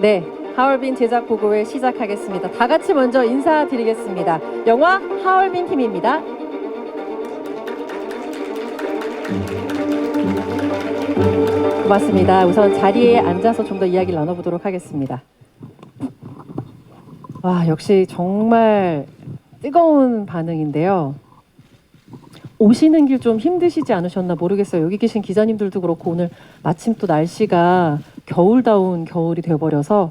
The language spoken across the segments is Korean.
네, 하얼빈 제작 보고회 시작하겠습니다. 다 같이 먼저 인사드리겠습니다. 영화 하얼빈 팀입니다. 고맙습니다. 우선 자리에 앉아서 좀 더 이야기를 나눠보도록 하겠습니다. 와, 역시 정말 뜨거운 반응인데요. 오시는 길 좀 힘드시지 않으셨나 모르겠어요. 여기 계신 기자님들도 그렇고 오늘 마침 또 날씨가 겨울다운 겨울이 되어버려서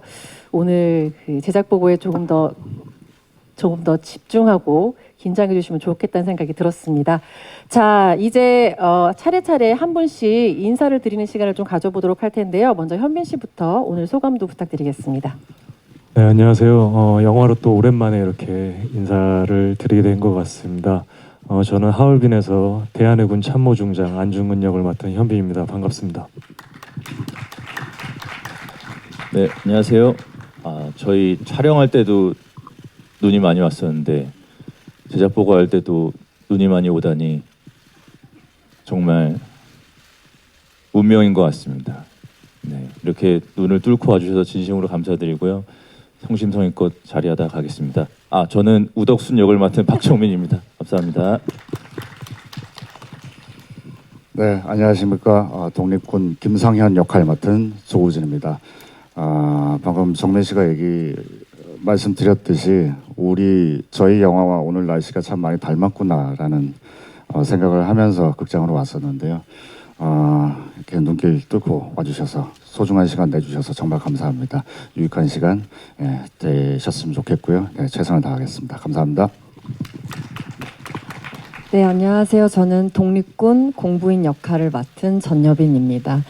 오늘 그 제작 보고에 조금 더 집중하고 긴장해 주시면 좋겠다는 생각이 들었습니다. 자, 이제 차례차례 한 분씩 인사를 드리는 시간을 좀 가져보도록 할 텐데요. 먼저 현빈 씨부터 오늘 소감도 부탁드리겠습니다. 네, 안녕하세요. 영화로 또 오랜만에 이렇게 인사를 드리게 된 것 같습니다. 저는 하얼빈에서 대한해군 참모중장 안중근 역을 맡은 현빈입니다. 반갑습니다. 네, 안녕하세요. 저희 촬영할 때도 눈이 많이 왔었는데 제작 보고할 때도 눈이 많이 오다니 정말 운명인 것 같습니다. 네, 이렇게 눈을 뚫고 와주셔서 진심으로 감사드리고요. 성심성의껏 자리하다 가겠습니다. 저는 우덕순 역을 맡은 박정민입니다. 감사합니다. 네, 안녕하십니까. 독립군 김상현 역할 맡은 조우진입니다. 방금 정민 씨가 말씀드렸듯이 저희 영화와 오늘 날씨가 참 많이 닮았구나라는 생각을 하면서 극장으로 왔었는데요. 이렇게 눈길 뚫고 와주셔서 소중한 시간 내주셔서 정말 감사합니다. 유익한 시간 되셨으면 좋겠고요. 네, 최선을 다하겠습니다. 감사합니다. 네, 안녕하세요. 저는 독립군 공부인 역할을 맡은 전여빈입니다.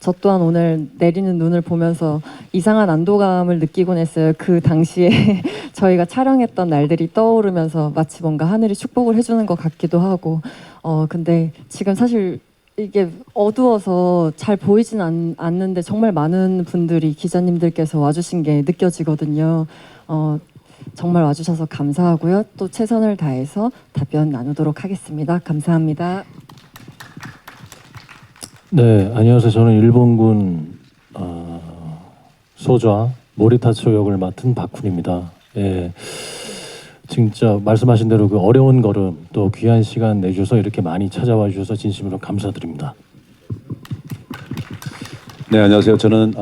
저 또한 오늘 내리는 눈을 보면서 이상한 안도감을 느끼곤 했어요. 그 당시에 저희가 촬영했던 날들이 떠오르면서 마치 뭔가 하늘이 축복을 해주는 것 같기도 하고 근데 지금 사실 이게 어두워서 잘 보이진 않는데 정말 많은 분들이 기자님들께서 와주신 게 느껴지거든요. 정말 와주셔서 감사하고요. 또 최선을 다해서 답변 나누도록 하겠습니다. 감사합니다. 네, 안녕하세요. 저는 일본군 소좌 모리타초 역을 맡은 박훈입니다. 예, 진짜 말씀하신 대로 그 어려운 걸음 또 귀한 시간 내주셔서 이렇게 많이 찾아와 주셔서 진심으로 감사드립니다. 네, 안녕하세요. 저는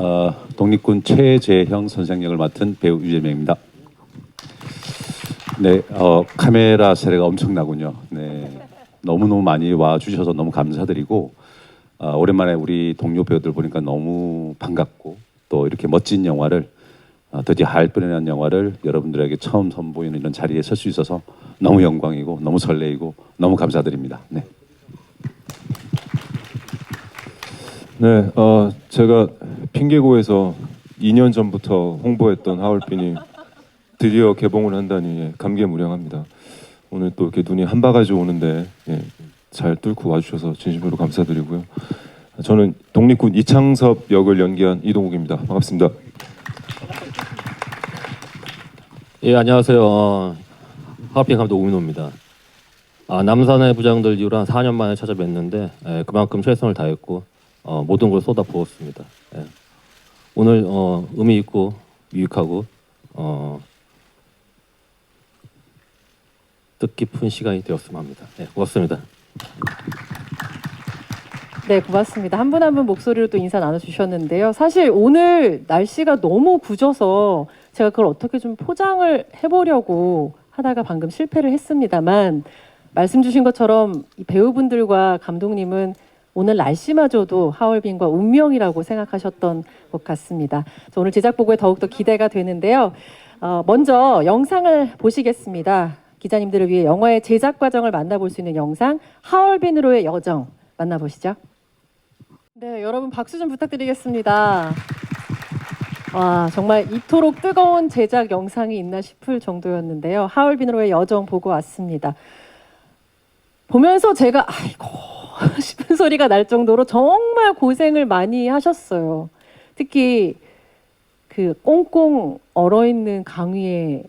독립군 최재형 선생 역을 맡은 배우 유재명입니다. 네, 카메라 세례가 엄청나군요. 네, 너무너무 많이 와주셔서 너무 감사드리고 오랜만에 우리 동료 배우들 보니까 너무 반갑고 또 이렇게 멋진 영화를 드디어 하얼빈이라는 영화를 여러분들에게 처음 선보이는 이런 자리에 설 수 있어서 너무 영광이고 너무 설레이고 너무 감사드립니다. 네. 네, 제가 핑계고에서 2년 전부터 홍보했던 하얼빈이 드디어 개봉을 한다니 감개무량합니다. 오늘 또 이렇게 눈이 한 바가지 오는데 잘 뚫고 와주셔서 진심으로 감사드리고요. 저는 독립군 이창섭 역을 연기한 이동욱입니다. 반갑습니다. 예, 안녕하세요. 하얼빈 감독 우민호입니다. 남산의 부장들 이후로 한 4년 만에 찾아뵀는데 그만큼 최선을 다했고 모든 걸 쏟아 부었습니다. 예. 오늘 의미 있고 유익하고 뜻깊은 시간이 되었으면 합니다. 네, 고맙습니다. 네, 고맙습니다. 한 분 한 분 목소리로 또 인사 나눠주셨는데요. 사실 오늘 날씨가 너무 굳어서 제가 그걸 어떻게 좀 포장을 해보려고 하다가 방금 실패를 했습니다만 말씀 주신 것처럼 이 배우분들과 감독님은 오늘 날씨마저도 하얼빈과 운명이라고 생각하셨던 것 같습니다. 오늘 제작 보고에 더욱더 기대가 되는데요. 먼저 영상을 보시겠습니다. 기자님들을 위해 영화의 제작 과정을 만나볼 수 있는 영상 하얼빈으로의 여정 만나보시죠. 네, 여러분 박수 좀 부탁드리겠습니다. 와, 정말 이토록 뜨거운 제작 영상이 있나 싶을 정도였는데요. 하얼빈으로의 여정 보고 왔습니다. 보면서 제가 아이고 싶은 소리가 날 정도로 정말 고생을 많이 하셨어요. 특히 그 꽁꽁 얼어있는 강 위에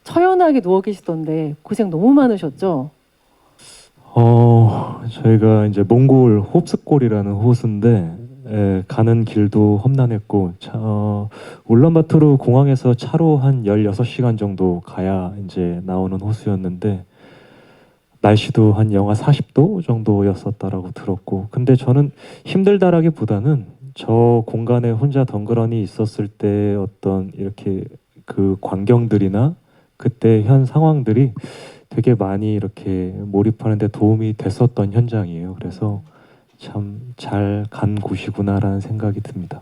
처연하게 누워 계시던데 고생 너무 많으셨죠? 저희가 이제 몽골 홉스골이라는 호수인데 가는 길도 험난했고 울란바토르 공항에서 차로 한 16시간 정도 가야 이제 나오는 호수였는데 날씨도 한 영하 40도 정도였었다라고 들었고, 근데 저는 힘들다라기보다는 저 공간에 혼자 덩그러니 있었을 때 어떤 이렇게 그 광경들이나 그때 현 상황들이 되게 많이 이렇게 몰입하는 데 도움이 됐었던 현장이에요. 그래서 참 잘 간 곳이구나라는 생각이 듭니다.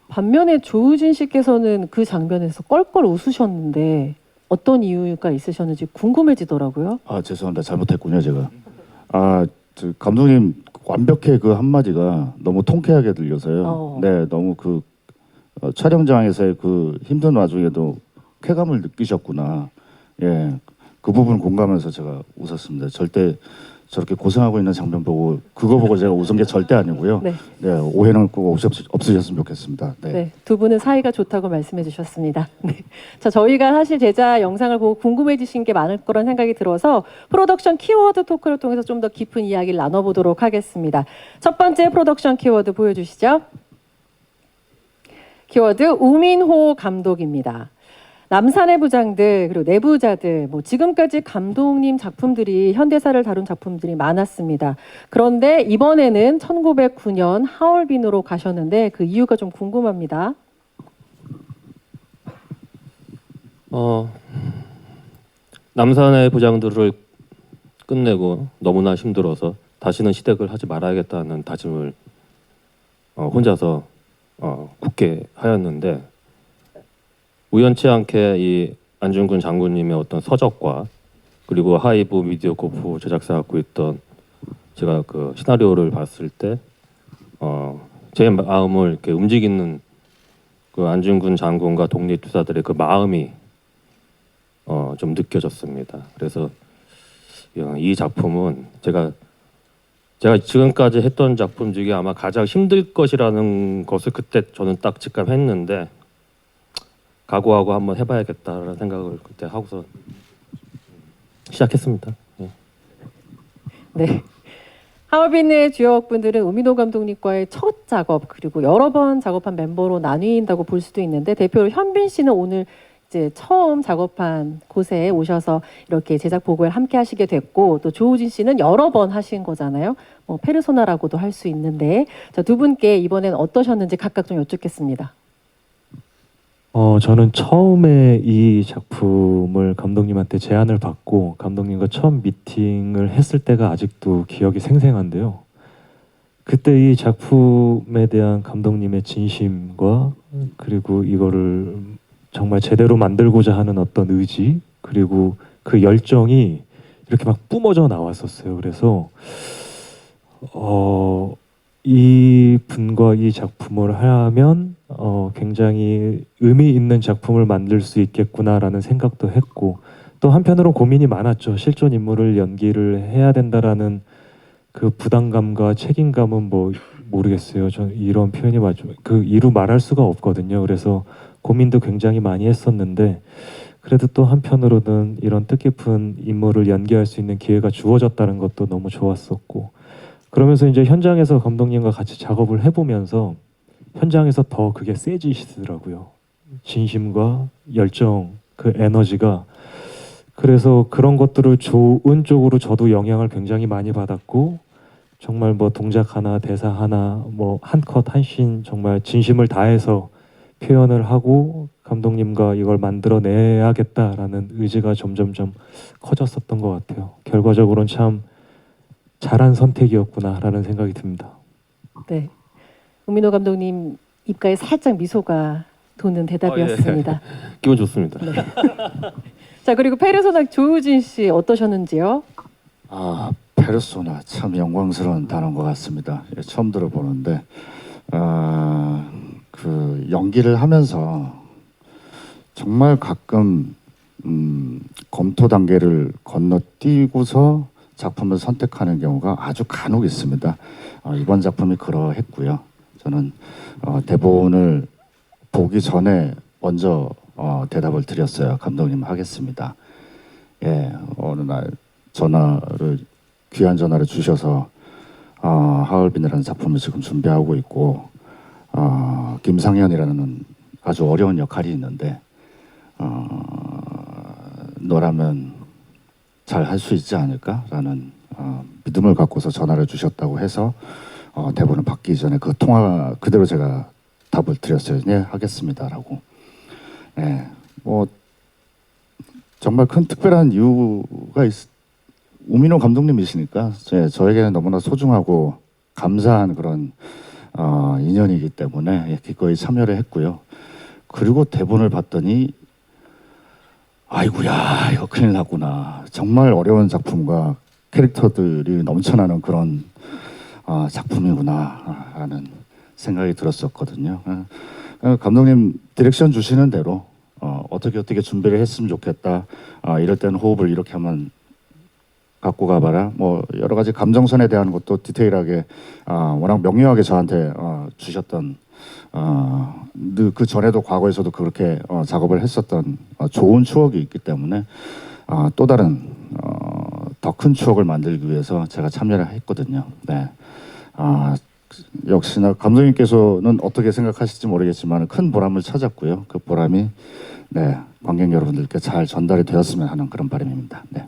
반면에 조우진 씨께서는 그 장면에서 껄껄 웃으셨는데 어떤 이유가 있으셨는지 궁금해지더라고요. 아, 죄송합니다. 잘못했군요, 제가. 저 감독님 완벽해 그 한마디가 너무 통쾌하게 들려서요. 네, 너무 그 촬영장에서의 그 힘든 와중에도 쾌감을 느끼셨구나. 예, 그 부분 공감해서 제가 웃었습니다. 절대 저렇게 고생하고 있는 장면 보고 그거 보고 제가 웃은 게 절대 아니고요. 네. 네, 오해는 꼭 없으셨으면 좋겠습니다. 네. 네, 두 분은 사이가 좋다고 말씀해 주셨습니다. 네. 자, 저희가 사실 제작 영상을 보고 궁금해지신 게 많을 거란 생각이 들어서 프로덕션 키워드 토크를 통해서 좀 더 깊은 이야기를 나눠보도록 하겠습니다. 첫 번째 프로덕션 키워드 보여주시죠. 키워드 우민호 감독입니다. 남산의 부장들 그리고 내부자들 지금까지 감독님 작품들이 현대사를 다룬 작품들이 많았습니다. 그런데 이번에는 1909년 하얼빈으로 가셨는데 그 이유가 좀 궁금합니다. 남산의 부장들을 끝내고 너무나 힘들어서 다시는 시댁을 하지 말아야겠다는 다짐을 혼자서 굳게 하였는데, 우연치 않게 이 안중근 장군님의 어떤 서적과 그리고 하이브 미디어 코프 제작사 갖고 있던 제가 그 시나리오를 봤을 때 제 마음을 이렇게 움직이는 그 안중근 장군과 독립투사들의 그 마음이 좀 느껴졌습니다. 그래서 이 작품은 제가 지금까지 했던 작품 중에 아마 가장 힘들 것이라는 것을 그때 저는 딱 직감했는데, 각오하고 한번 해봐야겠다라는 생각을 그때 하고서 시작했습니다. 네. 네. 하얼빈의 주역분들은 우민호 감독님과의 첫 작업 그리고 여러 번 작업한 멤버로 나뉜다고 볼 수도 있는데, 대표로 현빈 씨는 오늘 이제 처음 작업한 곳에 오셔서 이렇게 제작 보고를 함께 하시게 됐고, 또 조우진 씨는 여러 번 하신 거잖아요. 페르소나라고도 할 수 있는데, 자, 두 분께 이번엔 어떠셨는지 각각 좀 여쭙겠습니다. 저는 처음에 이 작품을 감독님한테 제안을 받고 감독님과 처음 미팅을 했을 때가 아직도 기억이 생생한데요. 그때 이 작품에 대한 감독님의 진심과 그리고 이거를 정말 제대로 만들고자 하는 어떤 의지 그리고 그 열정이 이렇게 막 뿜어져 나왔었어요. 그래서 이 분과 이 작품을 하면 굉장히 의미 있는 작품을 만들 수 있겠구나라는 생각도 했고, 또 한편으로 고민이 많았죠. 실존 인물을 연기를 해야 된다라는 그 부담감과 책임감은 모르겠어요. 저 이런 표현이 맞죠. 그 이루 말할 수가 없거든요. 그래서 고민도 굉장히 많이 했었는데, 그래도 또 한편으로는 이런 뜻깊은 인물을 연기할 수 있는 기회가 주어졌다는 것도 너무 좋았었고, 그러면서 이제 현장에서 감독님과 같이 작업을 해보면서 현장에서 더 그게 세지시더라고요. 진심과 열정, 그 에너지가. 그래서 그런 것들을 좋은 쪽으로 저도 영향을 굉장히 많이 받았고, 정말 동작 하나, 대사 하나, 한 컷, 한 씬 정말 진심을 다해서 표현을 하고 감독님과 이걸 만들어내야겠다라는 의지가 점점점 커졌었던 것 같아요. 결과적으로는 참 잘한 선택이었구나라는 생각이 듭니다. 네, 우민호 감독님 입가에 살짝 미소가 도는 대답이었습니다. 예. 기분 좋습니다. 네. 자, 그리고 페르소나 조우진 씨 어떠셨는지요? 페르소나 참 영광스러운 단어인 것 같습니다. 처음 들어보는데 그 연기를 하면서 정말 가끔 검토 단계를 건너뛰고서 작품을 선택하는 경우가 아주 간혹 있습니다. 이번 작품이 그러했고요. 저는 대본을 보기 전에 먼저 대답을 드렸어요. 감독님 하겠습니다. 예, 어느 날 귀한 전화를 주셔서 하얼빈이라는 작품을 지금 준비하고 있고 김상현이라는 아주 어려운 역할이 있는데 너라면 잘 할 수 있지 않을까라는 믿음을 갖고서 전화를 주셨다고 해서 대본을 받기 전에 그 통화 그대로 제가 답을 드렸어요. 네, 하겠습니다라고. 네, 뭐 정말 큰 특별한 이유가 우민호 감독님이시니까 저에게는 너무나 소중하고 감사한 그런 인연이기 때문에 기꺼이 참여를 했고요. 그리고 대본을 봤더니 아이고야 이거 큰일 났구나. 정말 어려운 작품과 캐릭터들이 넘쳐나는 그런 작품이구나 라는 생각이 들었었거든요. 감독님 디렉션 주시는 대로 어떻게 준비를 했으면 좋겠다. 이럴 때는 호흡을 이렇게 하면 갖고 가봐라. 뭐 여러 가지 감정선에 대한 것도 디테일하게 워낙 명료하게 저한테 주셨던 그 전에도 과거에서도 그렇게 작업을 했었던 좋은 추억이 있기 때문에 또 다른 더 큰 추억을 만들기 위해서 제가 참여를 했거든요. 네. 역시나 감독님께서는 어떻게 생각하실지 모르겠지만 큰 보람을 찾았고요. 그 보람이 네, 관객 여러분들께 잘 전달이 되었으면 하는 그런 바람입니다. 네.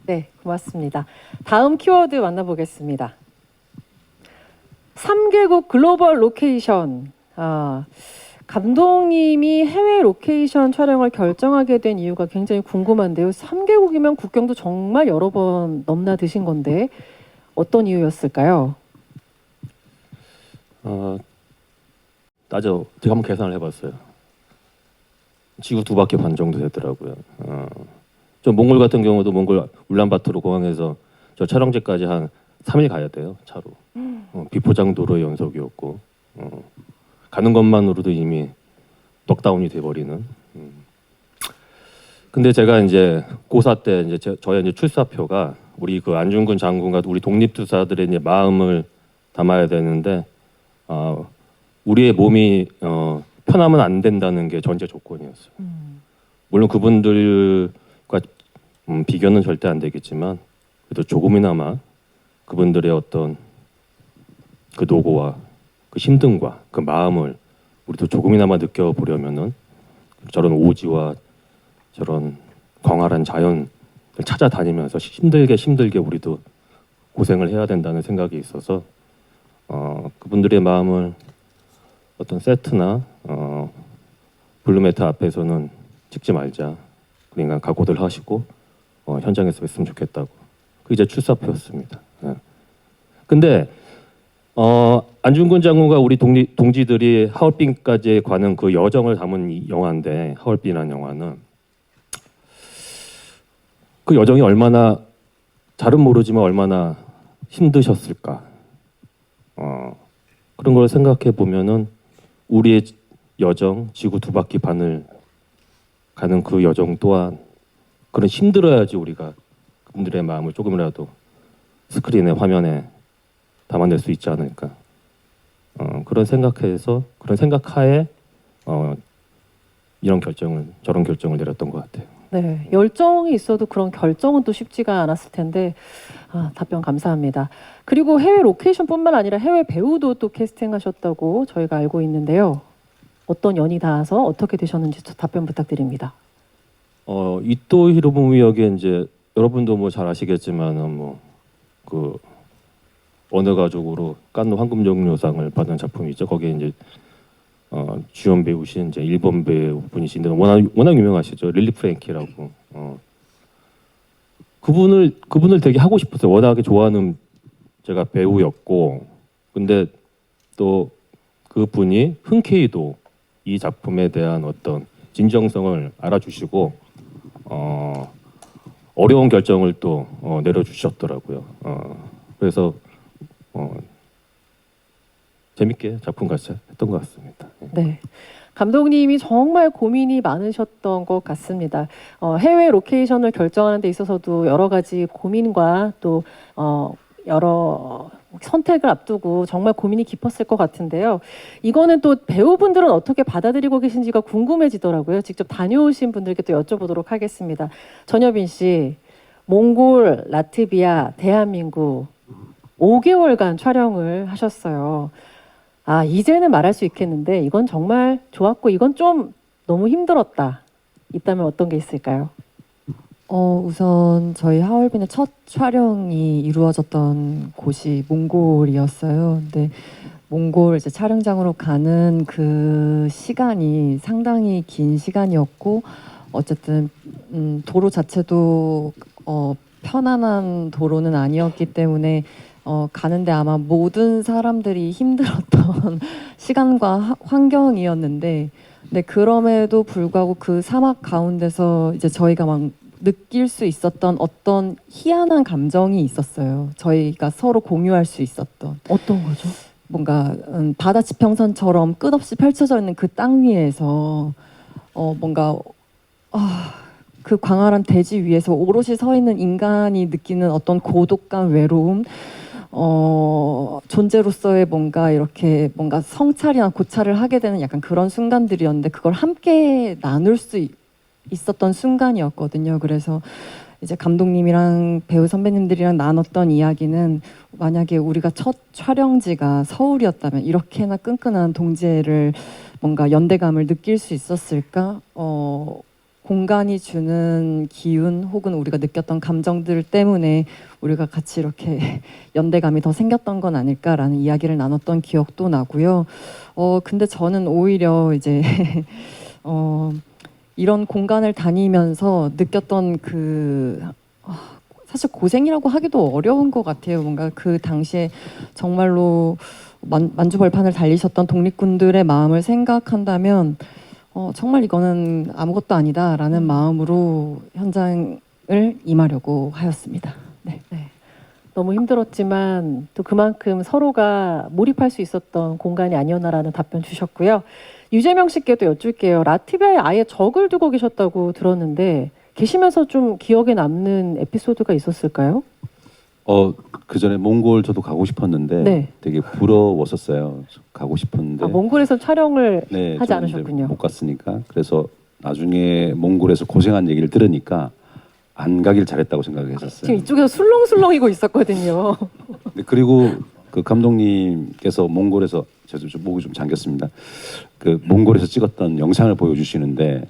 네, 고맙습니다. 다음 키워드 만나보겠습니다. 3개국 글로벌 로케이션. 감독님이 해외 로케이션 촬영을 결정하게 된 이유가 굉장히 궁금한데요. 3개국이면 국경도 정말 여러 번 넘나드신 건데 어떤 이유였을까요? 제가 한번 계산을 해봤어요. 지구 2바퀴 반 정도 되더라고요. 저 몽골 같은 경우도 몽골 울란바토르 공항에서 저 촬영지까지 한 3일 가야 돼요, 차로. 비포장 도로의 연속이었고 가는 것만으로도 이미 넉다운이 돼버리는. 근데 제가 이제 고사 때 이제 저의 이제 출사표가 우리 그 안중근 장군과 우리 독립투사들의 이제 마음을 담아야 되는데 우리의 몸이 편하면 안 된다는 게 전제 조건이었어요. 물론 그분들과 비교는 절대 안 되겠지만 그래도 조금이나마 그분들의 어떤 그 노고와 그 힘듦과 그 마음을 우리도 조금이나마 느껴보려면은 저런 오지와 저런 광활한 자연을 찾아다니면서 힘들게 우리도 고생을 해야 된다는 생각이 있어서 그분들의 마음을 어떤 세트나 블루메타 앞에서는 찍지 말자. 그러니까 각오들 하시고 현장에서 했으면 좋겠다고. 그게 이제 출사표였습니다. 예. 근데 안중근 장군과 우리 동지들이 하얼빈까지 가는 그 여정을 담은 이 영화인데 하얼빈이라는 영화는 그 여정이 얼마나 잘은 모르지만 얼마나 힘드셨을까. 그런 걸 생각해 보면은 우리의 여정, 지구 2바퀴 반을 가는 그 여정 또한 그런 힘들어야지 우리가 그분들의 마음을 조금이라도 스크린에 화면에 담아낼 수 있지 않을까. 그런 생각하에 저런 결정을 내렸던 것 같아요. 네, 열정이 있어도 그런 결정은 또 쉽지가 않았을 텐데 답변 감사합니다. 그리고 해외 로케이션뿐만 아니라 해외 배우도 또 캐스팅하셨다고 저희가 알고 있는데요. 어떤 연이 닿아서 어떻게 되셨는지 답변 부탁드립니다. 이토 히로부미 역에 이제 여러분도 뭐 잘 아시겠지만 그 언어 가족으로 칸느 황금종려상을 받은 작품이죠. 거기에 이제 주연 배우신 이제 일본 배우 분이신데 워낙 유명하시죠. 릴리 프랭키라고. 그분을 되게 하고 싶었어요. 워낙에 좋아하는 제가 배우였고, 근데 또 그분이 흔쾌히도 이 작품에 대한 어떤 진정성을 알아주시고 어려운 결정을 또 내려주셨더라고요. 그래서 재밌게 작품 같이 했던 것 같습니다. 네. 감독님이 정말 고민이 많으셨던 것 같습니다. 해외 로케이션을 결정하는 데 있어서도 여러 가지 고민과 또 여러 선택을 앞두고 정말 고민이 깊었을 것 같은데요. 이거는 또 배우분들은 어떻게 받아들이고 계신지가 궁금해지더라고요. 직접 다녀오신 분들께 또 여쭤보도록 하겠습니다. 전여빈 씨, 몽골, 라트비아, 대한민국 5개월간 촬영을 하셨어요. 아, 이제는 말할 수 있겠는데 이건 정말 좋았고 이건 좀 너무 힘들었다. 있다면 어떤 게 있을까요? 우선 저희 하얼빈의 첫 촬영이 이루어졌던 곳이 몽골이었어요. 근데 몽골 이제 촬영장으로 가는 그 시간이 상당히 긴 시간이었고, 어쨌든 도로 자체도 편안한 도로는 아니었기 때문에 가는데 아마 모든 사람들이 힘들었던 시간과 환경이었는데, 근데 그럼에도 불구하고 그 사막 가운데서 이제 저희가 막 느낄 수 있었던 어떤 희한한 감정이 있었어요. 저희가 서로 공유할 수 있었던. 어떤 거죠? 뭔가 바다 지평선처럼 끝없이 펼쳐져 있는 그 땅 위에서 뭔가 그 광활한 대지 위에서 오롯이 서 있는 인간이 느끼는 어떤 고독감, 외로움, 존재로서의 뭔가 이렇게 뭔가 성찰이나 고찰을 하게 되는 약간 그런 순간들이었는데, 그걸 함께 나눌 수 있었던 순간이었거든요. 그래서 이제 감독님이랑 배우 선배님들이랑 나눴던 이야기는, 만약에 우리가 첫 촬영지가 서울이었다면 이렇게나 끈끈한 동지애를 뭔가 연대감을 느낄 수 있었을까? 공간이 주는 기운 혹은 우리가 느꼈던 감정들 때문에 우리가 같이 이렇게 연대감이 더 생겼던 건 아닐까라는 이야기를 나눴던 기억도 나고요. 근데 저는 오히려 이제 이런 공간을 다니면서 느꼈던 사실 고생이라고 하기도 어려운 것 같아요. 뭔가 그 당시에 정말로 만주벌판을 달리셨던 독립군들의 마음을 생각한다면 정말 이거는 아무것도 아니다라는 마음으로 현장을 임하려고 하였습니다. 네. 너무 힘들었지만 또 그만큼 서로가 몰입할 수 있었던 공간이 아니었나라는 답변 주셨고요. 유재명 씨께도 여쭐게요. 라트비아에 아예 적을 두고 계셨다고 들었는데 계시면서 좀 기억에 남는 에피소드가 있었을까요? 그 전에 몽골 저도 가고 싶었는데 네. 되게 부러웠었어요. 가고 싶었는데 몽골에서 촬영을 네, 하지 저는 이제 않으셨군요. 못 갔으니까. 그래서 나중에 몽골에서 고생한 얘기를 들으니까 안 가길 잘했다고 생각을 했었어요. 지금 이쪽에서 술렁술렁이고 있었거든요. 네, 그리고 그 감독님께서 몽골에서 제가 좀 목이 좀 잠겼습니다. 그 몽골에서 찍었던 영상을 보여주시는데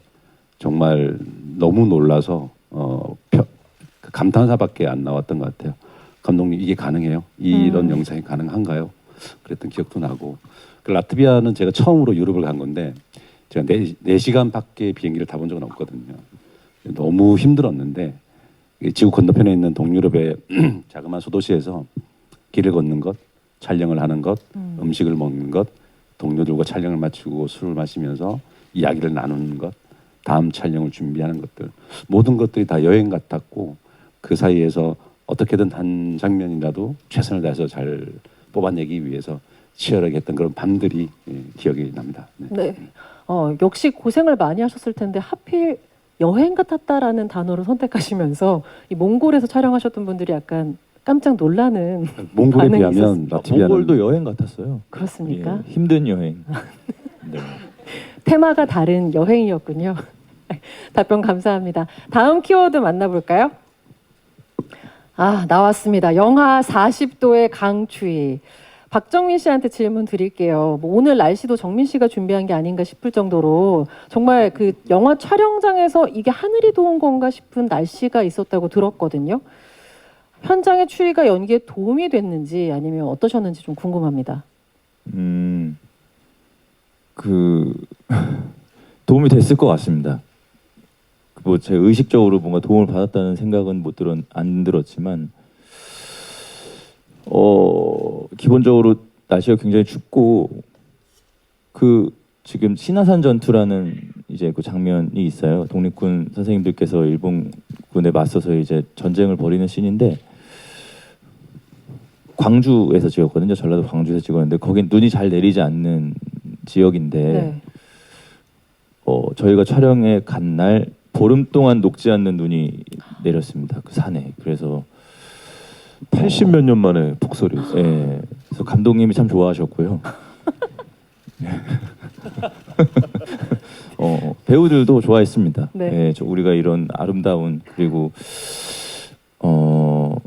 정말 너무 놀라서 감탄사밖에 안 나왔던 것 같아요. 감독님 이게 가능해요? 이런 영상이 가능한가요? 그랬던 기억도 나고. 그 라트비아는 제가 처음으로 유럽을 간 건데 제가 4시간밖에 비행기를 타본 적은 없거든요. 너무 힘들었는데 지구 건너편에 있는 동유럽의 자그마한 소도시에서 길을 걷는 것, 촬영을 하는 것, 음식을 먹는 것, 동료들과 촬영을 마치고 술을 마시면서 이야기를 나누는 것, 다음 촬영을 준비하는 것들, 모든 것들이 다 여행 같았고, 그 사이에서 어떻게든 한 장면이라도 최선을 다해서 잘 뽑아내기 위해서 치열하게 했던 그런 밤들이 기억이 납니다. 네. 역시 고생을 많이 하셨을 텐데 하필 여행 같았다라는 단어를 선택하시면서 이 몽골에서 촬영하셨던 분들이 약간 깜짝 놀라는 몽골에 반응이 비하면 있었습니다. 라트비아는 몽골도 여행 같았어요. 그렇습니까? 예, 힘든 여행. 네. 테마가 다른 여행이었군요. 답변 감사합니다. 다음 키워드 만나볼까요? 나왔습니다. 영하 40도의 강추위. 박정민 씨한테 질문 드릴게요. 뭐 오늘 날씨도 정민 씨가 준비한 게 아닌가 싶을 정도로 정말 그 영화 촬영장에서 이게 하늘이 도운 건가 싶은 날씨가 있었다고 들었거든요. 현장의 추위가 연기에 도움이 됐는지 아니면 어떠셨는지 좀 궁금합니다. 도움이 됐을 것 같습니다. 뭐 제가 의식적으로 뭔가 도움을 받았다는 생각은 안 들었지만 기본적으로 날씨가 굉장히 춥고 지금 신화산 전투라는 이제 그 장면이 있어요. 독립군 선생님들께서 일본군에 맞서서 이제 전쟁을 벌이는 씬인데 광주에서 찍었거든요. 전라도 광주에서 찍었는데 거긴 눈이 잘 내리지 않는 지역인데 네. 저희가 촬영에 간 날 보름 동안 녹지 않는 눈이 내렸습니다. 그 산에. 그래서 80몇 년 만에 폭설이었어요. 예. 그래서 감독님이 참 좋아하셨고요. 배우들도 좋아했습니다. 네. 예, 우리가 이런 아름다운 그리고 뭐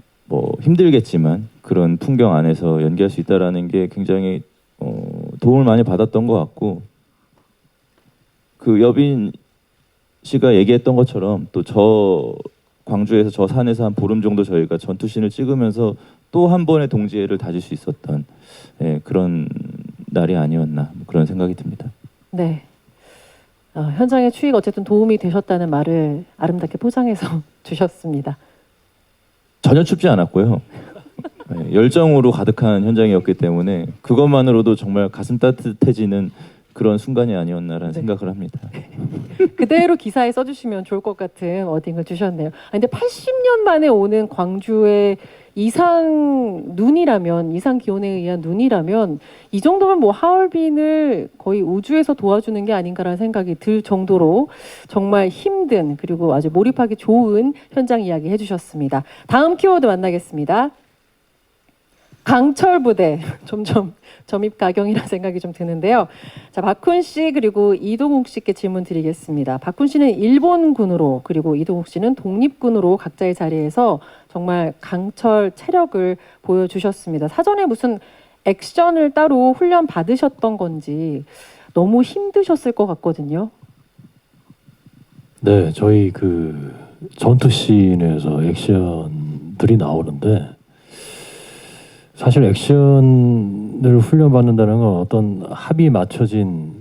힘들겠지만 그런 풍경 안에서 연기할 수 있다라는 게 굉장히 도움을 많이 받았던 것 같고 그 여빈 씨가 얘기했던 것처럼 또 저 광주에서 저 산에서 한 보름 정도 저희가 전투씬을 찍으면서 또 한 번의 동지애를 다질 수 있었던 그런 날이 아니었나 그런 생각이 듭니다. 네. 현장의 추위가 어쨌든 도움이 되셨다는 말을 아름답게 포장해서 주셨습니다. 전혀 춥지 않았고요. 열정으로 가득한 현장이었기 때문에 그것만으로도 정말 가슴 따뜻해지는 그런 순간이 아니었나라는 네. 생각을 합니다. 그대로 기사에 써주시면 좋을 것 같은 워딩을 주셨네요. 근데 80년 만에 오는 광주의 이상 눈이라면, 이상 기온에 의한 눈이라면 이 정도면 뭐 하얼빈을 거의 우주에서 도와주는 게 아닌가라는 생각이 들 정도로 정말 힘든 그리고 아주 몰입하기 좋은 현장 이야기 해주셨습니다. 다음 키워드 만나겠습니다. 강철 부대. 점점 점입가경이라는 생각이 좀 드는데요. 자, 박훈 씨 그리고 이동욱 씨께 질문 드리겠습니다. 박훈 씨는 일본군으로 그리고 이동욱 씨는 독립군으로 각자의 자리에서 정말 강철 체력을 보여주셨습니다. 사전에 무슨 액션을 따로 훈련 받으셨던 건지 너무 힘드셨을 것 같거든요. 네, 저희 그 전투씬에서 액션들이 나오는데 사실 액션을 훈련받는다는 건 어떤 합이 맞춰진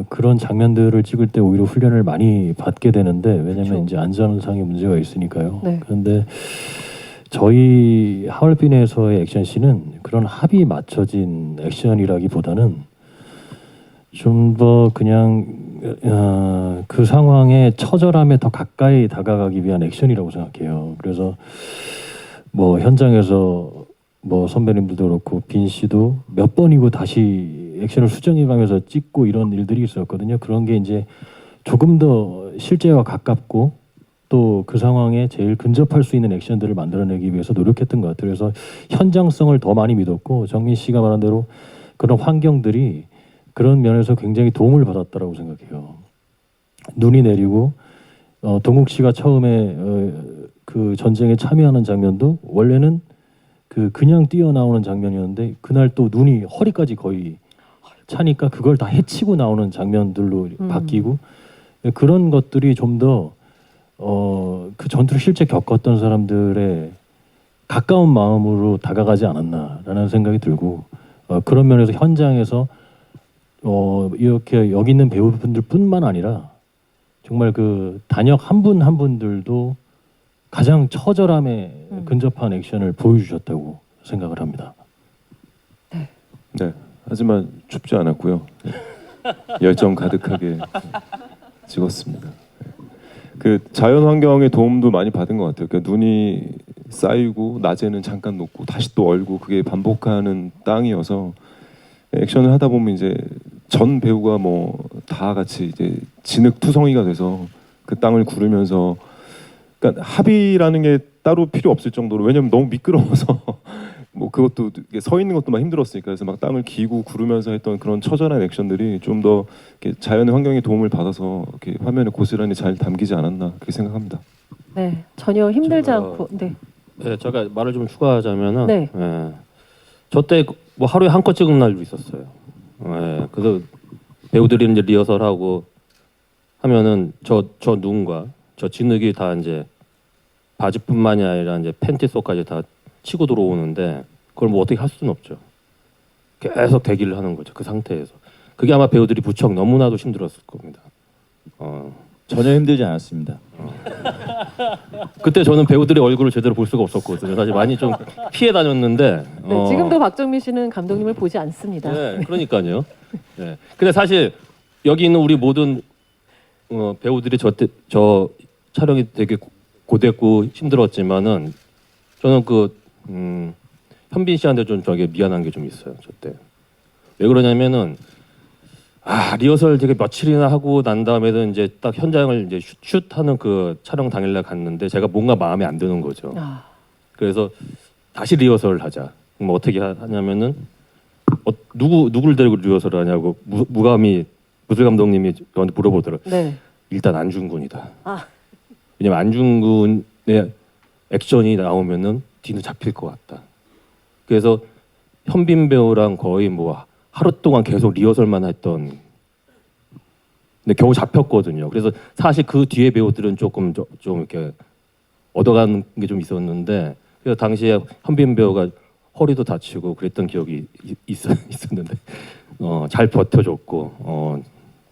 그런 장면들을 찍을 때 오히려 훈련을 많이 받게 되는데 왜냐면 그렇죠. 이제 안전상의 문제가 있으니까요. 네. 그런데 저희 하얼빈에서의 액션씬은 그런 합이 맞춰진 액션이라기보다는 좀 더 그냥 그 상황의 처절함에 더 가까이 다가가기 위한 액션이라고 생각해요. 그래서 뭐 현장에서 뭐 선배님들도 그렇고 빈 씨도 몇 번이고 다시 액션을 수정해가면서 찍고 이런 일들이 있었거든요. 그런 게 이제 조금 더 실제와 가깝고 또 그 상황에 제일 근접할 수 있는 액션들을 만들어내기 위해서 노력했던 것 같아요. 그래서 현장성을 더 많이 믿었고 정민 씨가 말한 대로 그런 환경들이 그런 면에서 굉장히 도움을 받았다라고 생각해요. 눈이 내리고 동욱 씨가 처음에 그 전쟁에 참여하는 장면도 원래는 그냥 뛰어나오는 장면이었는데 그날 또 눈이 허리까지 거의 차니까 그걸 다 헤치고 나오는 장면들로 바뀌고 그런 것들이 좀 더 그 전투를 실제 겪었던 사람들의 가까운 마음으로 다가가지 않았나라는 생각이 들고 그런 면에서 현장에서 이렇게 여기 있는 배우분들뿐만 아니라 정말 그 단역 한 분 한 분들도 가장 처절함에 근접한 액션을 보여주셨다고 생각을 합니다. 네, 하지만 춥지 않았고요. 열정 가득하게 찍었습니다. 그 자연 환경의 도움도 많이 받은 것 같아요. 그러니까 눈이 쌓이고 낮에는 잠깐 녹고 다시 또 얼고 그게 반복하는 땅이어서 액션을 하다 보면 이제 전 배우가 뭐 다 같이 이제 진흙투성이가 돼서 그 땅을 구르면서 그러니까 합의라는 게 따로 필요 없을 정도로 왜냐면 너무 미끄러워서 뭐 그것도 서 있는 것도 막 힘들었으니까 그래서 막 땅을 기고 구르면서 했던 그런 처절한 액션들이 좀 더 자연의 환경의 도움을 받아서 이렇게 화면에 고스란히 잘 담기지 않았나 그렇게 생각합니다. 네, 전혀 힘들지 제가- 않고 네. 네, 제가 말을 좀 추가하자면은 네. 저 때 뭐 하루에 한 컷 찍은 날도 있었어요. 그래서 배우들이 이제 리허설하고 하면은 저 누군가 저 진흙이 다 이제 바지뿐만이 아니라 이제 팬티 속까지 다 치고 들어오는데 그걸 뭐 어떻게 할 수는 없죠. 계속 대기를 하는 거죠. 그 상태에서. 그게 아마 배우들이 무척 너무나도 힘들었을 겁니다. 전혀 힘들지 않았습니다. 그때 저는 배우들의 얼굴을 제대로 볼 수가 없었거든요. 사실 많이 좀 피해 다녔는데. 네, 지금도 박정민 씨는 감독님을 보지 않습니다. 네, 그러니까요. 네. 근데 사실 여기 있는 우리 모든 배우들이 저 촬영이 되게 고됐고 힘들었지만은 저는 현빈 씨한테 좀 저게 미안한 게 좀 있어요. 저 때. 왜 그러냐면은 리허설 되게 며칠이나 하고 난 다음에는 이제 딱 현장을 이제 슛하는 그 촬영 당일날 갔는데 제가 뭔가 마음에 안 드는 거죠. 그래서 다시 리허설을 하자. 그럼 어떻게 하냐면은 누구를 데리고 리허설을 하냐고 무감히 무술 감독님이 저한테 물어보더라고요. 네. 일단 안중근이다. 왜냐면 안중근의 액션이 나오면은 뒤는 잡힐 것 같다. 그래서 현빈 배우랑 거의 뭐 하루 동안 계속 리허설만 했던. 근데 겨우 잡혔거든요. 그래서 사실 그 뒤에 배우들은 조금 좀 이렇게 얻어가는 게 좀 있었는데, 그래서 당시에 현빈 배우가 허리도 다치고 그랬던 기억이 있었는데 잘 버텨줬고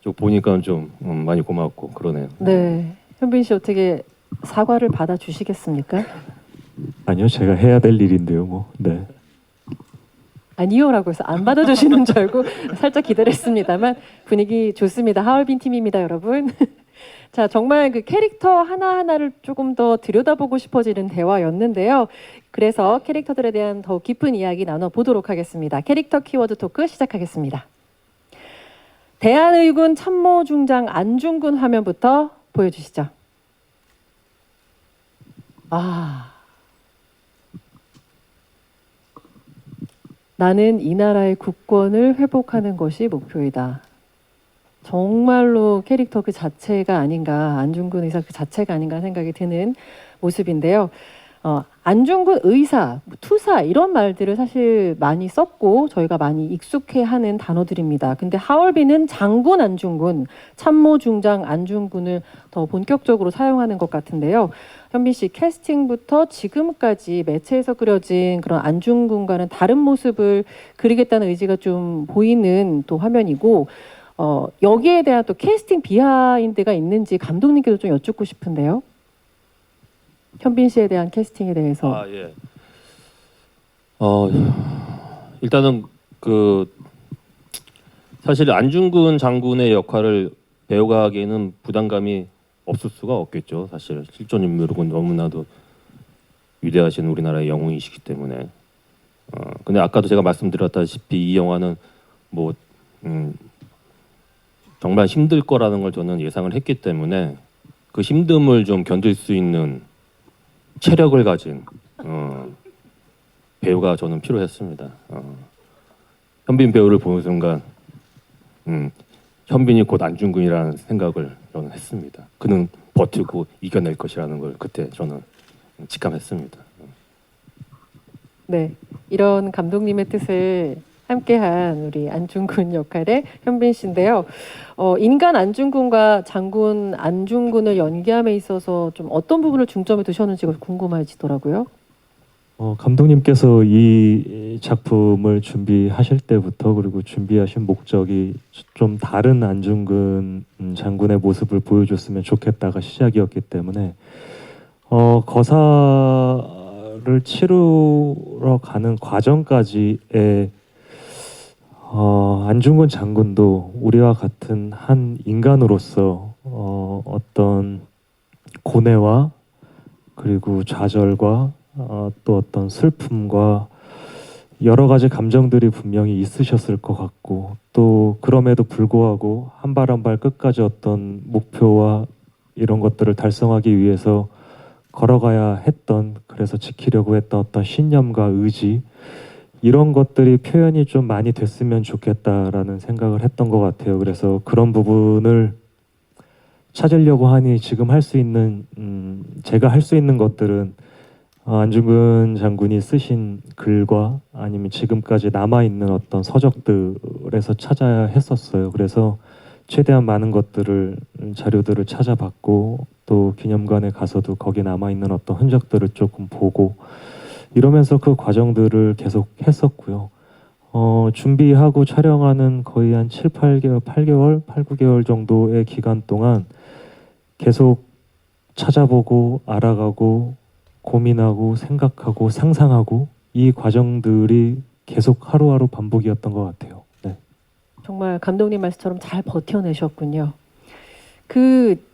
좀 보니까 좀 많이 고맙고 그러네요. 네. 현빈 씨 어떻게 사과를 받아 주시겠습니까? 아니요, 제가 해야 될 일인데요, 뭐. 네. 아니요라고 해서 안 받아주시는 줄 알고 살짝 기다렸습니다만 분위기 좋습니다. 하얼빈 팀입니다, 여러분. 자, 정말 그 캐릭터 하나하나를 조금 더 들여다보고 싶어지는 대화였는데요. 그래서 캐릭터들에 대한 더 깊은 이야기 나눠보도록 하겠습니다. 캐릭터 키워드 토크 시작하겠습니다. 대한의군 참모중장 안중근 화면부터 보여주시죠. 나는 이 나라의 국권을 회복하는 것이 목표이다. 정말로 캐릭터 그 자체가 아닌가, 안중근 의사 그 자체가 아닌가 생각이 드는 모습인데요. 안중근 의사, 투사 이런 말들을 사실 많이 썼고 저희가 많이 익숙해하는 단어들입니다. 근데 하얼빈은 장군 안중근, 참모중장 안중근을 더 본격적으로 사용하는 것 같은데요. 현빈 씨 캐스팅부터 지금까지 매체에서 그려진 그런 안중근과는 다른 모습을 그리겠다는 의지가 좀 보이는 또 화면이고 여기에 대한 또 캐스팅 비하인드가 있는지 감독님께도 좀 여쭙고 싶은데요. 현빈 씨에 대한 캐스팅에 대해서. 예. 일단은 그 사실 안중근 장군의 역할을 배우가 하기에는 부담감이 없을 수가 없겠죠. 사실 실존 인물은 너무나도 위대하신 우리나라의 영웅이시기 때문에. 근데 아까도 제가 말씀드렸다시피 이 영화는 뭐 정말 힘들 거라는 걸 저는 예상을 했기 때문에 그 힘듦을 좀 견딜 수 있는 체력을 가진 배우가 저는 필요했습니다. 현빈 배우를 보는 순간 현빈이 곧 안중근이라는 생각을 저는 했습니다. 그는 버티고 이겨낼 것이라는 걸 그때 저는 직감했습니다. 네, 이런 감독님의 뜻을 함께한 우리 안중근 역할의 현빈 씨인데요. 인간 안중근과 장군 안중근을 연기함에 있어서 좀 어떤 부분을 중점에 두셨는지가 궁금해지더라고요. 감독님께서 이 작품을 준비하실 때부터 그리고 준비하신 목적이 좀 다른 안중근 장군의 모습을 보여줬으면 좋겠다가 시작이었기 때문에 거사를 치르러 가는 과정까지의 안중근 장군도 우리와 같은 한 인간으로서 어떤 고뇌와 그리고 좌절과 또 어떤 슬픔과 여러 가지 감정들이 분명히 있으셨을 것 같고 또 그럼에도 불구하고 한 발 한 발 끝까지 어떤 목표와 이런 것들을 달성하기 위해서 걸어가야 했던 그래서 지키려고 했던 어떤 신념과 의지 이런 것들이 표현이 좀 많이 됐으면 좋겠다라는 생각을 했던 것 같아요. 그래서 그런 부분을 찾으려고 하니 지금 할 수 있는 제가 할 수 있는 것들은 안중근 장군이 쓰신 글과 아니면 지금까지 남아있는 어떤 서적들에서 찾아야 했었어요. 그래서 최대한 많은 것들을 자료들을 찾아봤고 또 기념관에 가서도 거기 남아있는 어떤 흔적들을 조금 보고 이러면서 그 과정들을 계속 했었고요. 준비하고 촬영하는 거의 한 7, 8개월, 8, 9개월 정도의 기간 동안 계속 찾아보고 알아가고 고민하고 생각하고 상상하고 이 과정들이 계속 하루하루 반복이었던 것 같아요. 네. 정말 감독님 말씀처럼 잘 버텨내셨군요.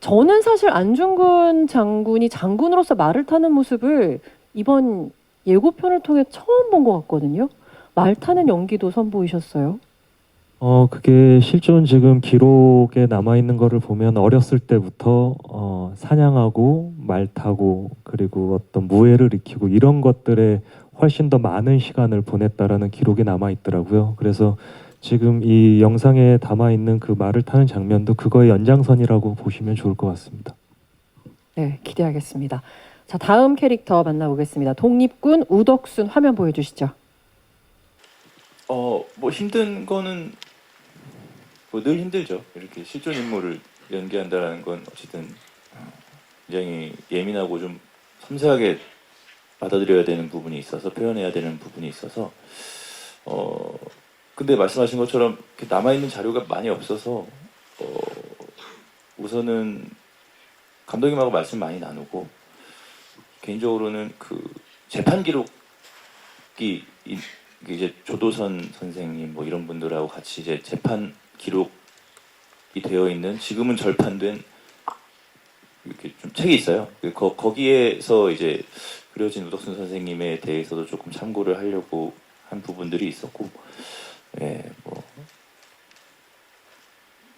저는 사실 안중근 장군이 장군으로서 말을 타는 모습을 이번 예고편을 통해 처음 본 것 같거든요. 말 타는 연기도 선보이셨어요. 그게 실존 지금 기록에 남아있는 거를 보면 어렸을 때부터 사냥하고 말 타고 그리고 어떤 무예를 익히고 이런 것들에 훨씬 더 많은 시간을 보냈다라는 기록이 남아있더라고요. 그래서 지금 이 영상에 담아있는 그 말을 타는 장면도 그거의 연장선이라고 보시면 좋을 것 같습니다. 네, 기대하겠습니다. 자, 다음 캐릭터 만나보겠습니다. 독립군 우덕순 화면 보여주시죠. 뭐 힘든 거는 뭐 늘 힘들죠. 이렇게 실존 인물을 연기한다라는 건 어쨌든 굉장히 예민하고 좀 섬세하게 받아들여야 되는 부분이 있어서 표현해야 되는 부분이 있어서 근데 말씀하신 것처럼 남아 있는 자료가 많이 없어서 우선은 감독님하고 말씀 많이 나누고 개인적으로는 그 재판 기록이 이제 조도선 선생님 뭐 이런 분들하고 같이 이제 재판 기록이 되어 있는 지금은 절판된 이렇게 좀 책이 있어요. 거기에서 이제 그려진 우덕순 선생님에 대해서도 조금 참고를 하려고 한 부분들이 있었고, 예, 뭐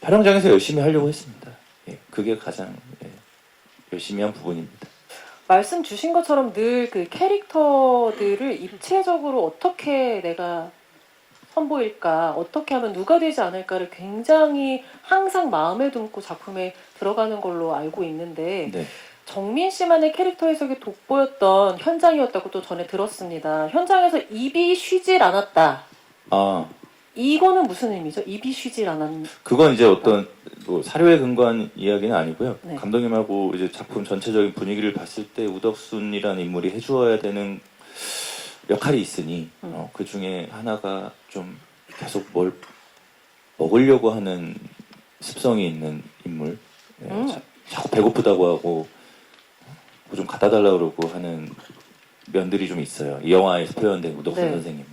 촬영장에서 열심히 하려고 했습니다. 예, 그게 가장 열심히 한 부분입니다. 말씀 주신 것처럼 늘 그 캐릭터들을 입체적으로 어떻게 내가 선보일까, 어떻게 하면 누가 되지 않을까를 굉장히 항상 마음에 품고 작품에 들어가는 걸로 알고 있는데 네. 정민 씨만의 캐릭터 해석이 돋보였던 현장이었다고 또 전에 들었습니다. 현장에서 입이 쉬질 않았다. 아, 이거는 무슨 의미죠? 입이 쉬질 않았다. 그건 이제 어떤 뭐 사료에 근거한 이야기는 아니고요. 네. 감독님하고 이제 작품 전체적인 분위기를 봤을 때 우덕순이라는 인물이 해주어야 되는 역할이 있으니 그 중에 하나가 좀 계속 뭘 먹으려고 하는 습성이 있는 인물. 예, 자꾸 배고프다고 하고 뭐 좀 갖다 달라고 그러고 하는 면들이 좀 있어요. 이 영화에서 표현된 우덕순 네. 선생님.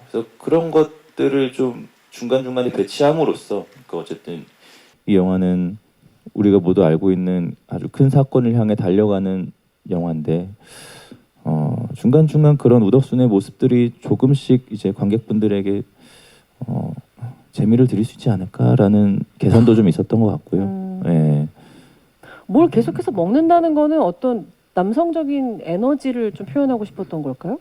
그래서 그런 것들을 좀 중간중간에 배치함으로써 그 어쨌든 이 영화는 우리가 모두 알고 있는 아주 큰 사건을 향해 달려가는 영화인데 중간중간 그런 우덕순의 모습들이 조금씩 이제 관객분들에게 재미를 드릴 수 있지 않을까라는 계산도 좀 있었던 것 같고요. 예. 뭘 계속해서 먹는다는 거는 어떤 남성적인 에너지를 좀 표현하고 싶었던 걸까요?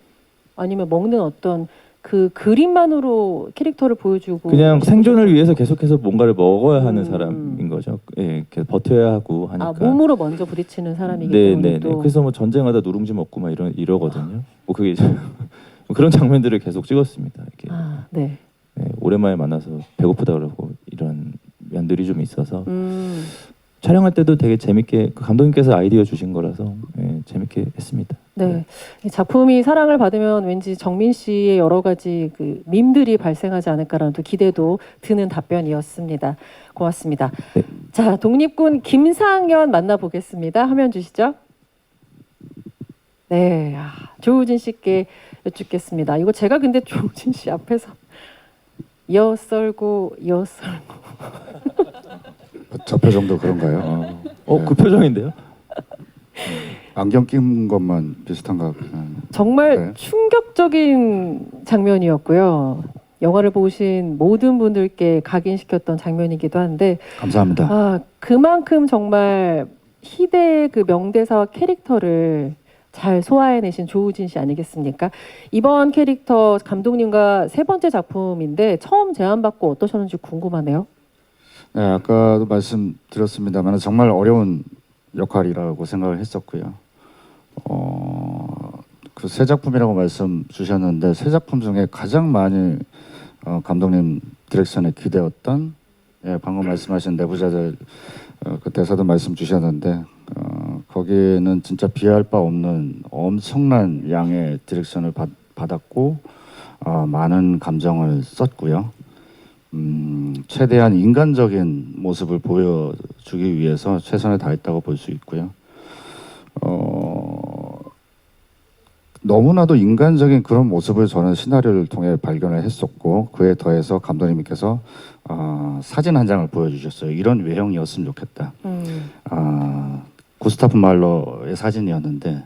아니면 먹는 어떤 그 그림만으로 캐릭터를 보여주고 그냥 생존을 위해서 계속해서 뭔가를 먹어야 하는 사람인 거죠. 예, 이렇게 버텨야 하고 하니까. 아, 몸으로 먼저 부딪히는 사람이기 네, 때문에 네, 네. 또 그래서 뭐 전쟁하다 누룽지 먹고 막 이러거든요. 뭐 그게 이제 뭐 그런 장면들을 계속 찍었습니다. 이렇게 아, 네. 예, 오랜만에 만나서 배고프다 그러고 이런 면들이 좀 있어서 촬영할 때도 되게 재밌게 그 감독님께서 아이디어 주신 거라서 재밌게 했습니다. 네. 이 작품이 사랑을 받으면 왠지 정민 씨의 여러 가지 그 밈들이 발생하지 않을까라는 또 기대도 드는 답변이었습니다. 고맙습니다. 네. 자, 독립군 김상현 만나보겠습니다. 화면 주시죠. 네, 조우진 씨께 여쭙겠습니다. 이거 제가 근데 조우진 씨 앞에서 썰고 저 표정도 그런가요? 그 표정인데요? 안경 낀 것만 비슷한 것 같긴 한데. 정말 네. 충격적인 장면이었고요. 영화를 보신 모든 분들께 각인시켰던 장면이기도 한데 감사합니다. 그만큼 정말 희대의 그 명대사와 캐릭터를 잘 소화해내신 조우진 씨 아니겠습니까? 이번 캐릭터 감독님과 세 번째 작품인데 처음 제안받고 어떠셨는지 궁금하네요. 네, 아까도 말씀드렸습니다만 정말 어려운 역할이라고 생각을 했었고요. 그 새 작품이라고 말씀 주셨는데 새 작품 중에 가장 많이 감독님 디렉션에 기대었던 방금 말씀하신 내부자들 그 대사도 말씀 주셨는데 거기에는 진짜 비할 바 없는 엄청난 양의 디렉션을 받았고 많은 감정을 썼고요. 최대한 인간적인 모습을 보여주기 위해서 최선을 다했다고 볼 수 있고요. 너무나도 인간적인 그런 모습을 저는 시나리오를 통해 발견을 했었고 그에 더해서 감독님께서 사진 한 장을 보여주셨어요. 이런 외형이었으면 좋겠다. 구스타프 말러의 사진이었는데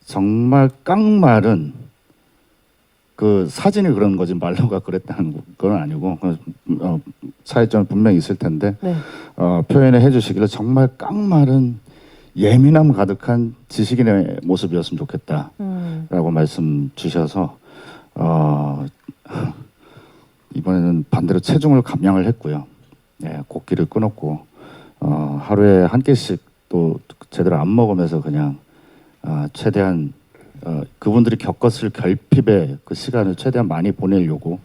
정말 깡마른 그 사진이 그런 거지 말러가 그랬다는 건 아니고 차이점은 분명히 있을 텐데 네. 표현을 해주시기를 정말 깡마른 예민함 가득한 지식인의 모습이었으면 좋겠다라고 말씀 주셔서 이번에는 반대로 체중을 감량을 했고요. 곡기를 끊었고 하루에 한 끼씩 또 제대로 안 먹으면서 그냥 최대한 그분들이 겪었을 결핍의 그 시간을 최대한 많이 보내려고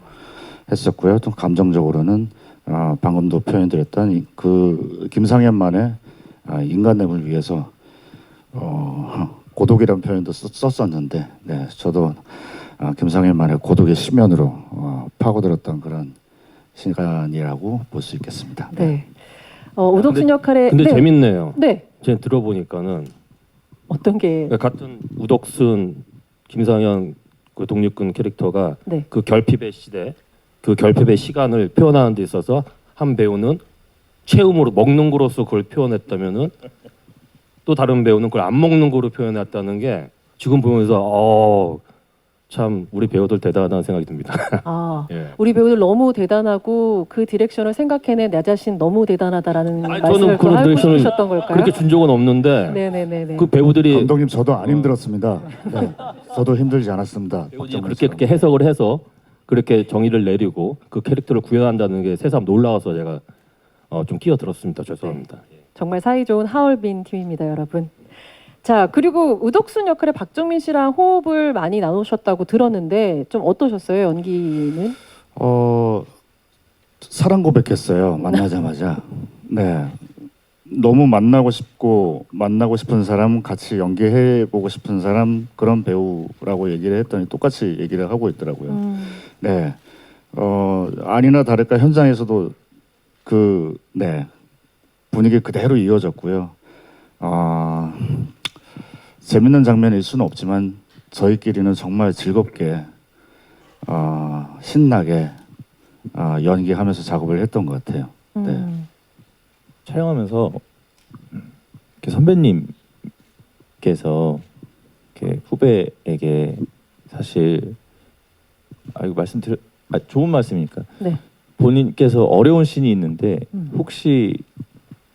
했었고요. 또 감정적으로는 방금도 표현드렸던 그 김상현만의 인간됨을 위해서 고독이라는 표현도 썼었는데, 네, 저도 김상현만의 고독의 심연으로 파고들었던 그런 시간이라고 볼 수 있겠습니다. 네. 우덕순 역할에 근데 네. 재밌네요. 네. 제가 들어보니까는 어떤 게 같은 우덕순, 김상현 그 독립군 캐릭터가 네. 그 결핍의 시대, 그 결핍의 시간을 표현하는 데 있어서 한 배우는 체험으로 먹는 거로서 그걸 표현했다면은 또 다른 배우는 그걸 안 먹는 거로 표현했다는 게 지금 보면서 참 우리 배우들 대단하다는 생각이 듭니다. 예. 우리 배우들 너무 대단하고 그 디렉션을 생각해낸 나 자신 너무 대단하다라는 아니, 말씀을 저는 그런 하고 디렉션을 싶으셨던 걸까요? 그렇게 준 적은 없는데 네네네네. 그 배우들이 감독님 저도 안 힘들었습니다. 네, 저도 힘들지 않았습니다. 배우들이 그렇게 해석을 해서 그렇게 정의를 내리고 그 캐릭터를 구현한다는 게 새삼 놀라워서 제가 좀 끼어들었습니다. 죄송합니다. 정말 사이좋은 하얼빈 팀입니다, 여러분. 자, 그리고 우덕순 역할에 박정민 씨랑 호흡을 많이 나누셨다고 들었는데 좀 어떠셨어요, 연기는? 사랑 고백했어요. 만나자마자. 네. 너무 만나고 싶은 사람, 같이 연기해 보고 싶은 사람, 그런 배우라고 얘기를 했더니 똑같이 얘기를 하고 있더라고요. 네. 아니나 다를까 현장에서도 네. 분위기 그대로 이어졌고요. 재밌는 장면일 수는 없지만 저희끼리는 정말 즐겁게 신나게 연기하면서 작업을 했던 것 같아요. 네. 촬영하면서 이렇게 선배님께서 이렇게 후배에게 사실 이거 좋은 말씀이니까 네. 본인께서 어려운 씬이 있는데 혹시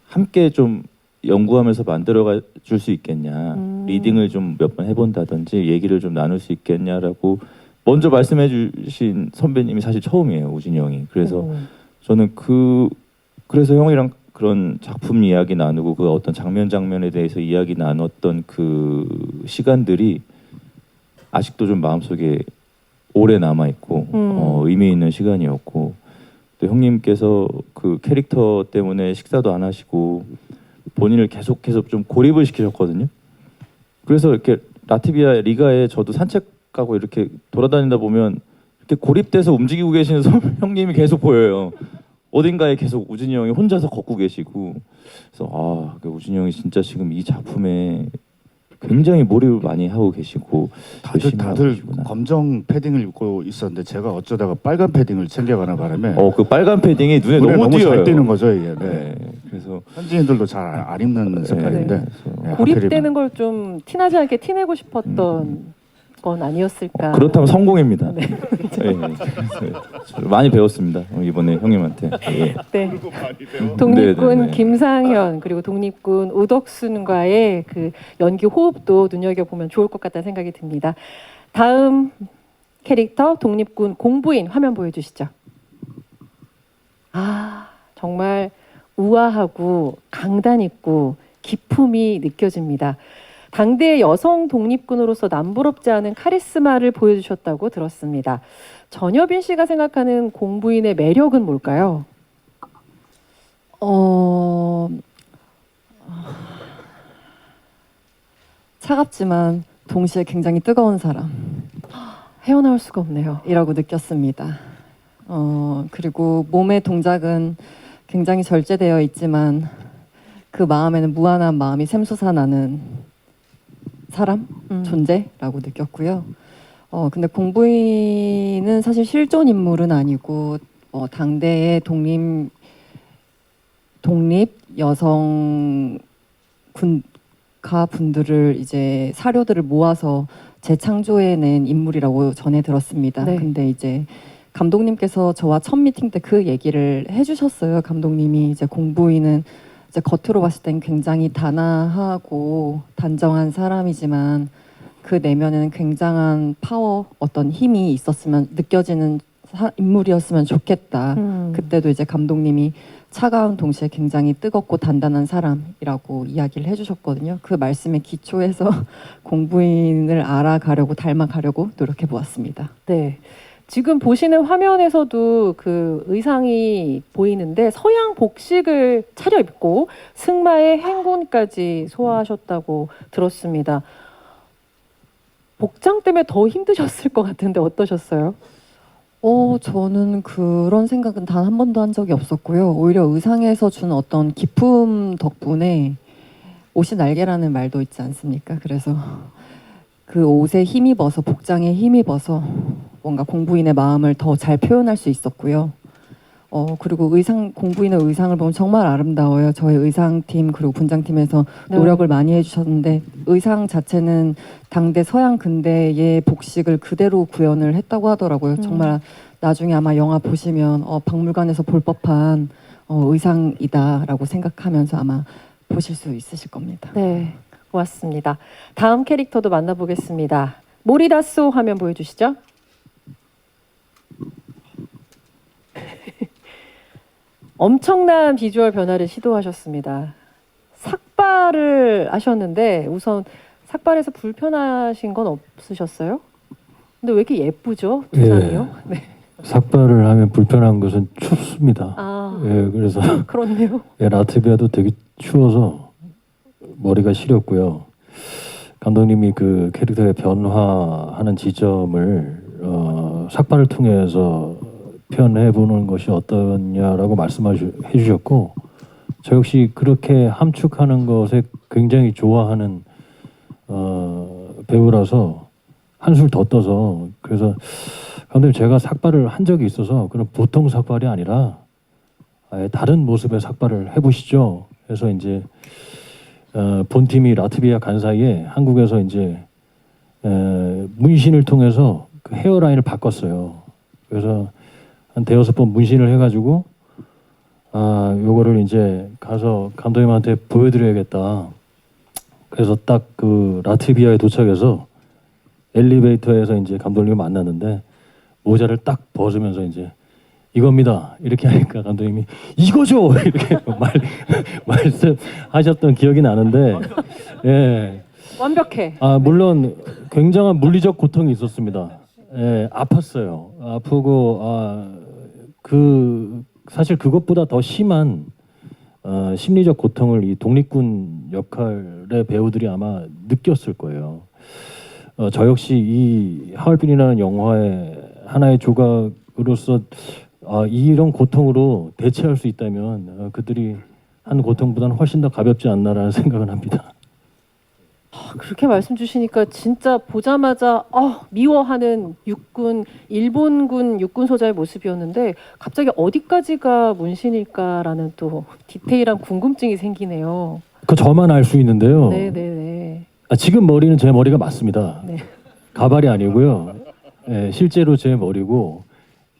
함께 좀 연구하면서 만들어 줄 수 있겠냐, 리딩을 좀 몇 번 해본다든지 얘기를 좀 나눌 수 있겠냐라고 먼저 말씀해 주신 선배님이 사실 처음이에요, 우진이 형이. 그래서 저는 그래서 형이랑 그런 작품 이야기 나누고 그 어떤 장면에 대해서 이야기 나눴던 그 시간들이 아직도 좀 마음속에 오래 남아 있고 의미 있는 시간이었고, 또 형님께서 그 캐릭터 때문에 식사도 안 하시고 본인을 계속해서 좀 고립을 시키셨거든요. 그래서 이렇게 라트비아 리가에 저도 산책 가고 이렇게 돌아다니다 보면 이렇게 고립돼서 움직이고 계시는 형님이 계속 보여요. 어딘가에 계속 우진이 형이 혼자서 걷고 계시고, 그래서 우진이 형이 진짜 지금 이 작품에 굉장히 몰입을 많이 하고 계시고 다들 검정 패딩을 입고 있었는데 제가 어쩌다가 빨간 패딩을 챙겨가는 바람에 그 빨간 패딩이 눈에 너무 띄어요. 잘 띄는 거죠 이게. 네. 네. 그래서 현지인들도 잘 안 입는 색깔인데 네, 고립되는 걸 좀 티나지 않게 티내고 싶었던 건 아니었을까? 그렇다면 성공입니다. 네. 많이 배웠습니다 이번에 형님한테. 네. 독립군 네네네. 김상현 그리고 독립군 우덕순과의 그 연기 호흡도 눈여겨보면 좋을 것 같다는 생각이 듭니다. 다음 캐릭터 독립군 공부인 화면 보여주시죠. 정말 우아하고 강단 있고 기품이 느껴집니다. 당대의 여성 독립군으로서 남부럽지 않은 카리스마를 보여주셨다고 들었습니다. 전여빈 씨가 생각하는 공부인의 매력은 뭘까요? 차갑지만 동시에 굉장히 뜨거운 사람. 헤어나올 수가 없네요. 이라고 느꼈습니다. 그리고 몸의 동작은 굉장히 절제되어 있지만 그 마음에는 무한한 마음이 샘솟아나는 사람, 존재라고 느꼈고요. 근데 공부인은 사실 실존 인물은 아니고 당대의 독립 여성 군가 분들을 이제 사료들을 모아서 재창조해낸 인물이라고 전해 들었습니다. 네. 근데 이제 감독님께서 저와 첫 미팅 때 그 얘기를 해주셨어요. 감독님이 이제 공부인은 이제 겉으로 봤을 땐 굉장히 단아하고 단정한 사람이지만 그 내면에는 굉장한 파워, 어떤 힘이 있었으면 느껴지는 인물이었으면 좋겠다. 그때도 이제 감독님이 차가운 동시에 굉장히 뜨겁고 단단한 사람이라고 이야기를 해주셨거든요. 그 말씀에 기초해서 공부인을 알아가려고 닮아가려고 노력해 보았습니다. 네. 지금 보시는 화면에서도 그 의상이 보이는데 서양 복식을 차려입고 승마의 행군까지 소화하셨다고 들었습니다. 복장 때문에 더 힘드셨을 것 같은데 어떠셨어요? 저는 그런 생각은 단 한 번도 한 적이 없었고요. 오히려 의상에서 주는 어떤 기품 덕분에 옷이 날개라는 말도 있지 않습니까? 그래서 그 옷에 힘입어서, 복장에 힘입어서 뭔가 공부인의 마음을 더 잘 표현할 수 있었고요. 그리고 공부인의 의상을 보면 정말 아름다워요. 저희 의상팀 그리고 분장팀에서 네. 노력을 많이 해주셨는데 의상 자체는 당대 서양 근대의 복식을 그대로 구현을 했다고 하더라고요. 정말 나중에 아마 영화 보시면 박물관에서 볼 법한 의상이다라고 생각하면서 아마 보실 수 있으실 겁니다. 네, 고맙습니다. 다음 캐릭터도 만나보겠습니다. 모리다소 화면 보여주시죠. 엄청난 비주얼 변화를 시도하셨습니다. 삭발을 하셨는데 우선 삭발해서 불편하신 건 없으셨어요? 근데 왜 이렇게 예쁘죠? 두상이요? 네. 삭발을 하면 불편한 것은 춥습니다. 아, 예, 그래서 그렇네요. 예, 라트비아도 되게 추워서 머리가 시렸고요. 감독님이 그 캐릭터의 변화하는 지점을 삭발을 통해서 표현해 보는 것이 어떠냐라고 말씀해 주셨고, 저 역시 그렇게 함축하는 것에 굉장히 좋아하는 배우라서 한술 더 떠서, 그래서 감독님 제가 삭발을 한 적이 있어서 그런 보통 삭발이 아니라 아예 다른 모습의 삭발을 해보시죠. 그래서 이제 본팀이 라트비아 간 사이에 한국에서 이제 문신을 통해서 그 헤어라인을 바꿨어요. 그래서 한 대여섯 번 문신을 해가지고 요거를 이제 가서 감독님한테 보여드려야겠다. 그래서 딱 그 라트비아에 도착해서 엘리베이터에서 이제 감독님을 만났는데 모자를 딱 벗으면서 이제 이겁니다 이렇게 하니까 감독님이 이거죠 이렇게 말씀하셨던 기억이 나는데, 예. 완벽해. 물론 굉장한 물리적 고통이 있었습니다. 예, 아팠어요. 아프고 사실 그것보다 더 심한 심리적 고통을 이 독립군 역할의 배우들이 아마 느꼈을 거예요. 저 역시 이 하얼빈이라는 영화의 하나의 조각으로서 이런 고통으로 대체할 수 있다면 그들이 한 고통보다는 훨씬 더 가볍지 않나라는 생각은 합니다. 그렇게 말씀 주시니까 진짜 보자마자 미워하는 일본군 육군 소자의 모습이었는데 갑자기 어디까지가 문신일까라는 또 디테일한 궁금증이 생기네요. 그 저만 알 수 있는데요. 네네네. 지금 머리는 제 머리가 맞습니다. 네. 가발이 아니고요. 예, 실제로 제 머리고,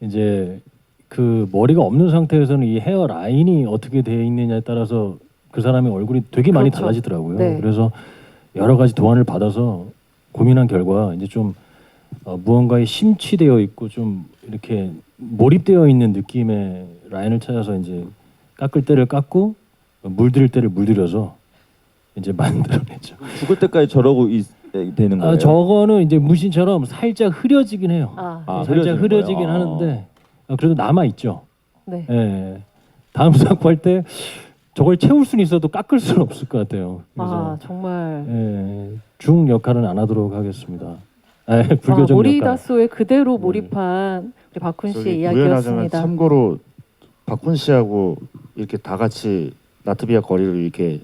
이제 그 머리가 없는 상태에서는 이 헤어 라인이 어떻게 되어 있느냐에 따라서 그 사람의 얼굴이 되게 많이 그렇죠. 달라지더라고요. 네. 그래서 여러 가지 도안을 받아서 고민한 결과 이제 좀 무언가에 심취되어 있고 좀 이렇게 몰입되어 있는 느낌의 라인을 찾아서 이제 깎을 때를 깎고 물들일 때를 물들여서 이제 만들어냈죠. 죽을 때까지 저러고 되는 거예요? 저거는 이제 문신처럼 살짝 흐려지긴 해요. 살짝 흐려지긴 거예요? 하는데 그래도 남아 있죠. 네. 예. 다음 삭발 때 저걸 채울 수는 있어도 깎을 수는 없을 것 같아요. 그래서 정말. 중 역할은 안 하도록 하겠습니다. 불교적 역할. 모리다소에 그대로 몰입한 우리 박훈 씨의 우연하자면 이야기였습니다. 참고로 박훈 씨하고 이렇게 다 같이 라트비아 거리를 이렇게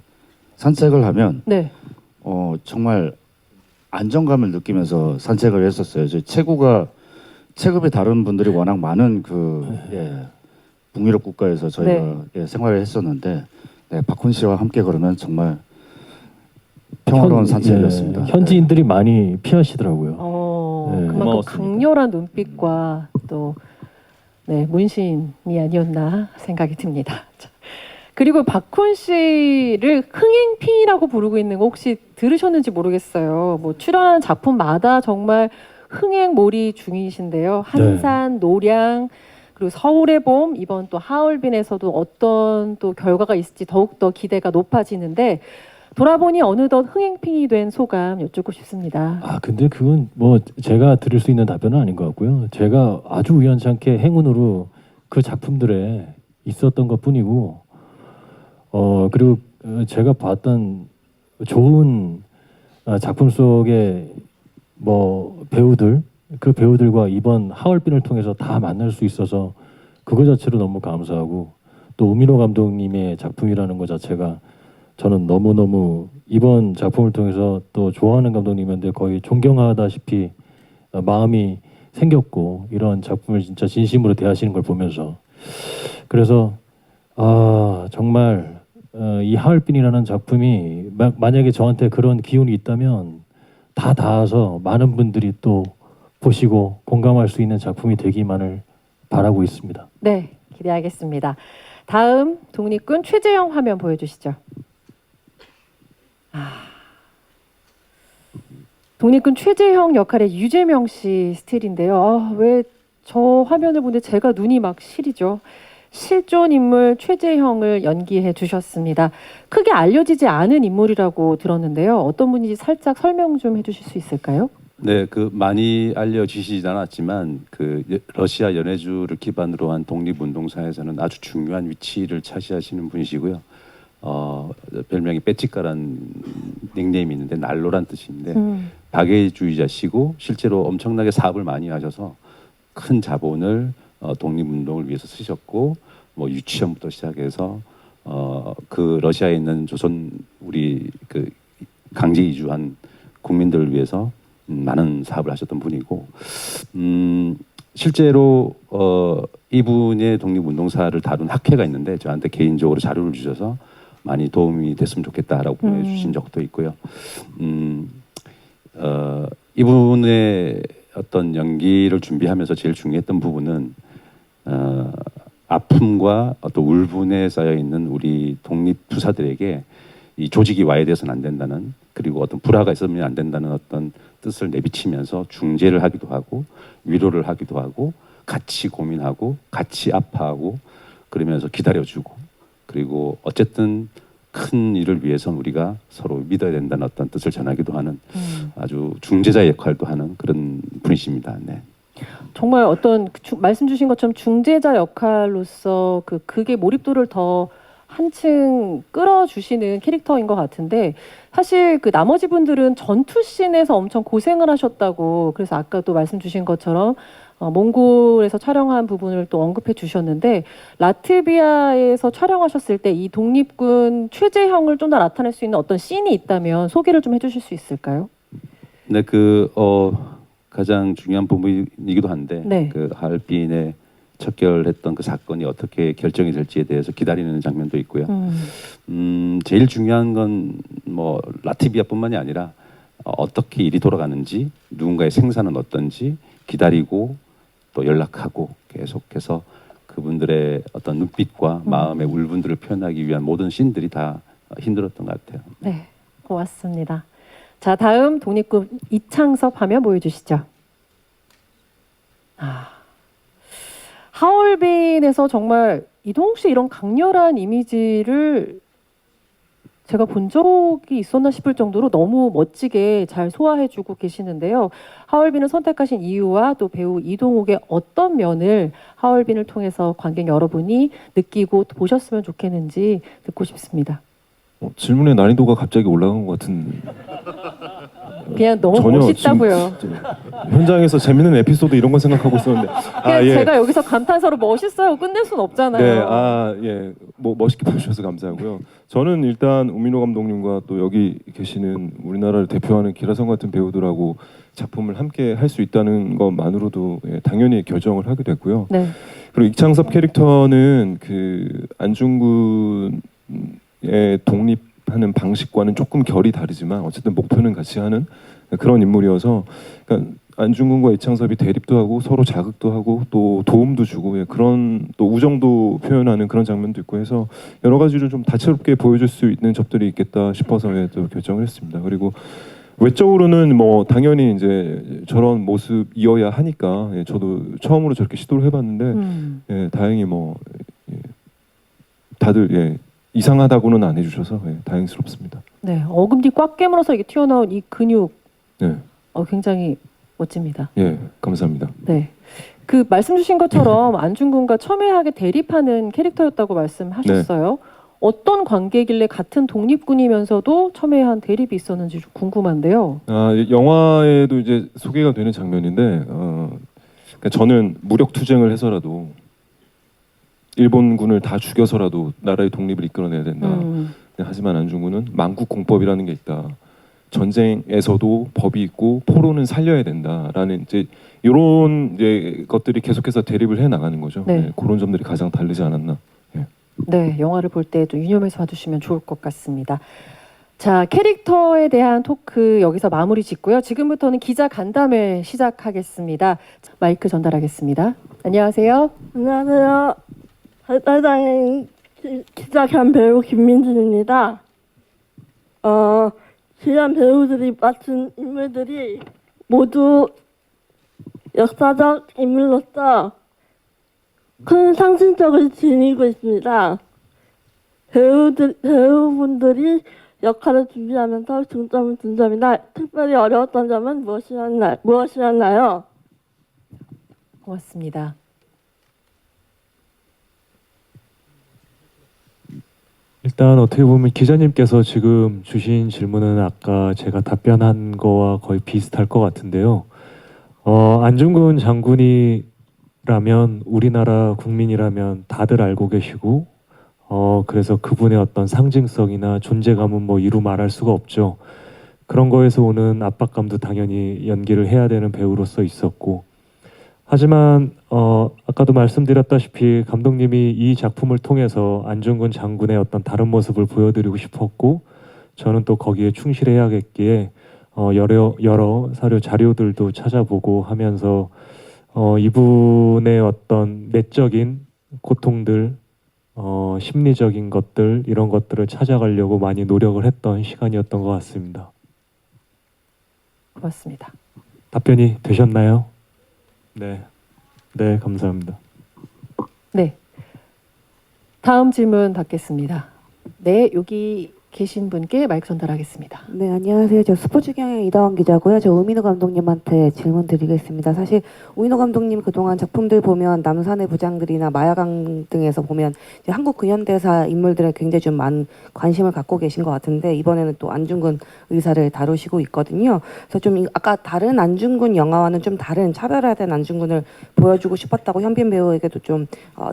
산책을 하면 네. 정말 안정감을 느끼면서 산책을 했었어요. 저희 체급이 다른 분들이 워낙 많은 북유럽 국가에서 저희가 생활을 했었는데 박훈 씨와 함께 걸으면 정말 평화로운 산책이었습니다. 현지인들이 많이 피하시더라고요. 그만큼 고마웠습니다. 강렬한 눈빛과 또 문신이 아니었나 생각이 듭니다. 그리고 박훈 씨를 흥행핑이라고 부르고 있는 거 혹시 들으셨는지 모르겠어요. 뭐 출연하는 작품마다 정말 흥행몰이 중이신데요. 한산, 노량, 그리고 서울의 봄, 이번 또 하얼빈에서도 어떤 또 결과가 있을지 더욱더 기대가 높아지는데 돌아보니 어느덧 흥행핑이 된 소감 여쭙고 싶습니다. 아 근데 그건 뭐 제가 드릴 수 있는 답변은 아닌 것 같고요. 제가 아주 우연찮게 행운으로 그 작품들에 있었던 것뿐이고, 그리고 제가 봤던 좋은 작품 속의 뭐 배우들, 그 배우들과 이번 하얼빈을 통해서 다 만날 수 있어서 그거 자체로 너무 감사하고, 또 우민호 감독님의 작품이라는 것 자체가 저는 너무너무 이번 작품을 통해서 또 좋아하는 감독님인데 거의 존경하다시피 마음이 생겼고, 이런 작품을 진짜 진심으로 대하시는 걸 보면서, 그래서 정말 이 하얼빈이라는 작품이 만약에 저한테 그런 기운이 있다면 다 닿아서 많은 분들이 또 보시고 공감할 수 있는 작품이 되기만을 바라고 있습니다. 네, 기대하겠습니다. 다음 독립군 최재형 화면 보여주시죠. 독립군 최재형 역할의 유재명 씨 스틸인데요. 왜 저 화면을 보는데 제가 눈이 막 시리죠. 실존 인물 최재형을 연기해 주셨습니다. 크게 알려지지 않은 인물이라고 들었는데요. 어떤 분인지 살짝 설명 좀 해주실 수 있을까요? 네, 그 많이 알려지시지 않았지만 그 러시아 연해주를 기반으로 한 독립운동사에서는 아주 중요한 위치를 차지하시는 분이시고요. 별명이 빼찌까란 닉네임이 있는데 난로란 뜻인데 박애주의자시고 실제로 엄청나게 사업을 많이 하셔서 큰 자본을 독립운동을 위해서 쓰셨고, 뭐 유치원부터 시작해서 그 러시아에 있는 조선 우리 그 강제 이주한 국민들을 위해서 많은 사업을 하셨던 분이고, 실제로 이분의 독립운동사를 다룬 학회가 있는데 저한테 개인적으로 자료를 주셔서 많이 도움이 됐으면 좋겠다라고 보내주신 적도 있고요. 이분의 어떤 연기를 준비하면서 제일 중요했던 부분은 아픔과 어떤 울분에 쌓여 있는 우리 독립 투사들에게 이 조직이 와해돼서는 안 된다는, 그리고 어떤 불화가 있으면 안 된다는 어떤 뜻을 내비치면서 중재를 하기도 하고 위로를 하기도 하고 같이 고민하고 같이 아파하고 그러면서 기다려주고, 그리고 어쨌든 큰 일을 위해서는 우리가 서로 믿어야 된다는 어떤 뜻을 전하기도 하는 아주 중재자 역할도 하는 그런 분이십니다. 네. 정말 어떤 말씀 주신 것처럼 중재자 역할로서 그게 몰입도를 더 한층 끌어주시는 캐릭터인 것 같은데, 사실 그 나머지 분들은 전투씬에서 엄청 고생을 하셨다고, 그래서 아까도 말씀 주신 것처럼 몽골에서 촬영한 부분을 또 언급해 주셨는데, 라트비아에서 촬영하셨을 때 이 독립군 최재형을 좀 더 나타낼 수 있는 어떤 씬이 있다면 소개를 좀 해주실 수 있을까요? 네, 가장 중요한 부분이기도 한데, 네. 그 하얼빈에 척결했던 그 사건이 어떻게 결정이 될지에 대해서 기다리는 장면도 있고요. 제일 중요한 건 뭐 라트비아뿐만이 아니라 어떻게 일이 돌아가는지, 누군가의 생사는 어떤지 기다리고 또 연락하고 계속해서 그분들의 어떤 눈빛과 마음의 울분들을 표현하기 위한 모든 씬들이 다 힘들었던 것 같아요. 네, 고맙습니다. 자, 다음 독립군 이창섭 화면 보여주시죠. 하얼빈에서 정말 이동욱 씨 이런 강렬한 이미지를 제가 본 적이 있었나 싶을 정도로 너무 멋지게 잘 소화해주고 계시는데요. 하얼빈을 선택하신 이유와 또 배우 이동욱의 어떤 면을 하얼빈을 통해서 관객 여러분이 느끼고 보셨으면 좋겠는지 듣고 싶습니다. 질문의 난이도가 갑자기 올라간 것 같은. 그냥 너무 전혀 멋있다고요. 현장에서 재밌는 에피소드 이런 거 생각하고 있었는데. 그냥 제가 여기서 감탄사로 멋있어요 끝낼 순 없잖아요. 네, 뭐 멋있게 봐주셔서 감사하고요. 저는 일단 우민호 감독님과 또 여기 계시는 우리나라를 대표하는 기라성 같은 배우들하고 작품을 함께 할 수 있다는 것만으로도 당연히 결정을 하게 됐고요. 네. 그리고 이창섭 캐릭터는 그 안중근의 독립하는 방식과는 조금 결이 다르지만 어쨌든 목표는 같이 하는 그런 인물이어서, 그러니까 안중근과 이창섭이 대립도 하고 서로 자극도 하고 또 도움도 주고 그런 또 우정도 표현하는 그런 장면도 있고 해서 여러 가지로 좀 다채롭게 보여줄 수 있는 접들이 있겠다 싶어서 또 결정을 했습니다. 그리고 외적으로는 뭐 당연히 이제 저런 모습이어야 하니까 예, 저도 처음으로 저렇게 시도를 해봤는데 예, 다행히 뭐 예, 다들 예, 이상하다고는 안 해주셔서 예, 다행스럽습니다. 네, 어금니 꽉 깨물어서 이게 튀어나온 이 근육 네, 굉장히 멋집니다. 예, 감사합니다. 네. 그 말씀 주신 것처럼 안중근과 첨예하게 대립하는 캐릭터였다고 말씀하셨어요. 어떤 관계길래 같은 독립군이면서도 첨예한 대립이 있었는지 좀 궁금한데요. 영화에도 이제 소개가 되는 장면인데 그러니까 저는 무력 투쟁을 해서라도 일본군을 다 죽여서라도 나라의 독립을 이끌어내야 된다. 하지만 안중근은 만국공법이라는 게 있다. 전쟁에서도 법이 있고 포로는 살려야 된다라는 이제 이런 이제 것들이 계속해서 대립을 해 나가는 거죠. 네. 네, 그런 점들이 가장 다르지 않았나. 예. 네, 영화를 볼 때 좀 유념해서 봐주시면 좋을 것 같습니다. 자, 캐릭터에 대한 토크 여기서 마무리 짓고요. 지금부터는 기자 간담회 시작하겠습니다. 마이크 전달하겠습니다. 안녕하세요. 안녕하세요. 달달당 기자 겸 배우 김민진입니다. 주연 배우들이 맡은 인물들이 모두 역사적 인물로서 큰 상징력을 지니고 있습니다. 배우분들이 역할을 준비하면서 중점을 둔 점이나 특별히 어려웠던 점은 무엇이었나요? 고맙습니다. 일단 어떻게 보면 기자님께서 지금 주신 질문은 아까 제가 답변한 거와 거의 비슷할 것 같은데요. 안중근 장군이라면 우리나라 국민이라면 다들 알고 계시고 그래서 그분의 어떤 상징성이나 존재감은 뭐 이루 말할 수가 없죠. 그런 거에서 오는 압박감도 당연히 연기를 해야 되는 배우로서 있었고 하지만 아까도 말씀드렸다시피 감독님이 이 작품을 통해서 안중근 장군의 어떤 다른 모습을 보여드리고 싶었고 저는 또 거기에 충실해야겠기에 여러 사료 자료들도 찾아보고 하면서 이분의 어떤 내적인 고통들 심리적인 것들 이런 것들을 찾아가려고 많이 노력을 했던 시간이었던 것 같습니다. 고맙습니다. 답변이 되셨나요? 네, 네 감사합니다. 네, 다음 질문 받겠습니다. 네, 여기 계신 분께 마이크 전달하겠습니다. 네, 안녕하세요. 저 스포츠 경영 이다원 기자고요. 저 우민호 감독님한테 질문 드리겠습니다. 사실 우민호 감독님 그동안 작품들 보면 남산의 부장들이나 마야강 등에서 보면 이제 한국 근현대사 인물들에 굉장히 좀 많은 관심을 갖고 계신 것 같은데 이번에는 또 안중근 의사를 다루시고 있거든요. 그래서 좀 아까 다른 안중근 영화와는 좀 다른 차별화된 안중근을 보여주고 싶었다고 현빈 배우에게도 좀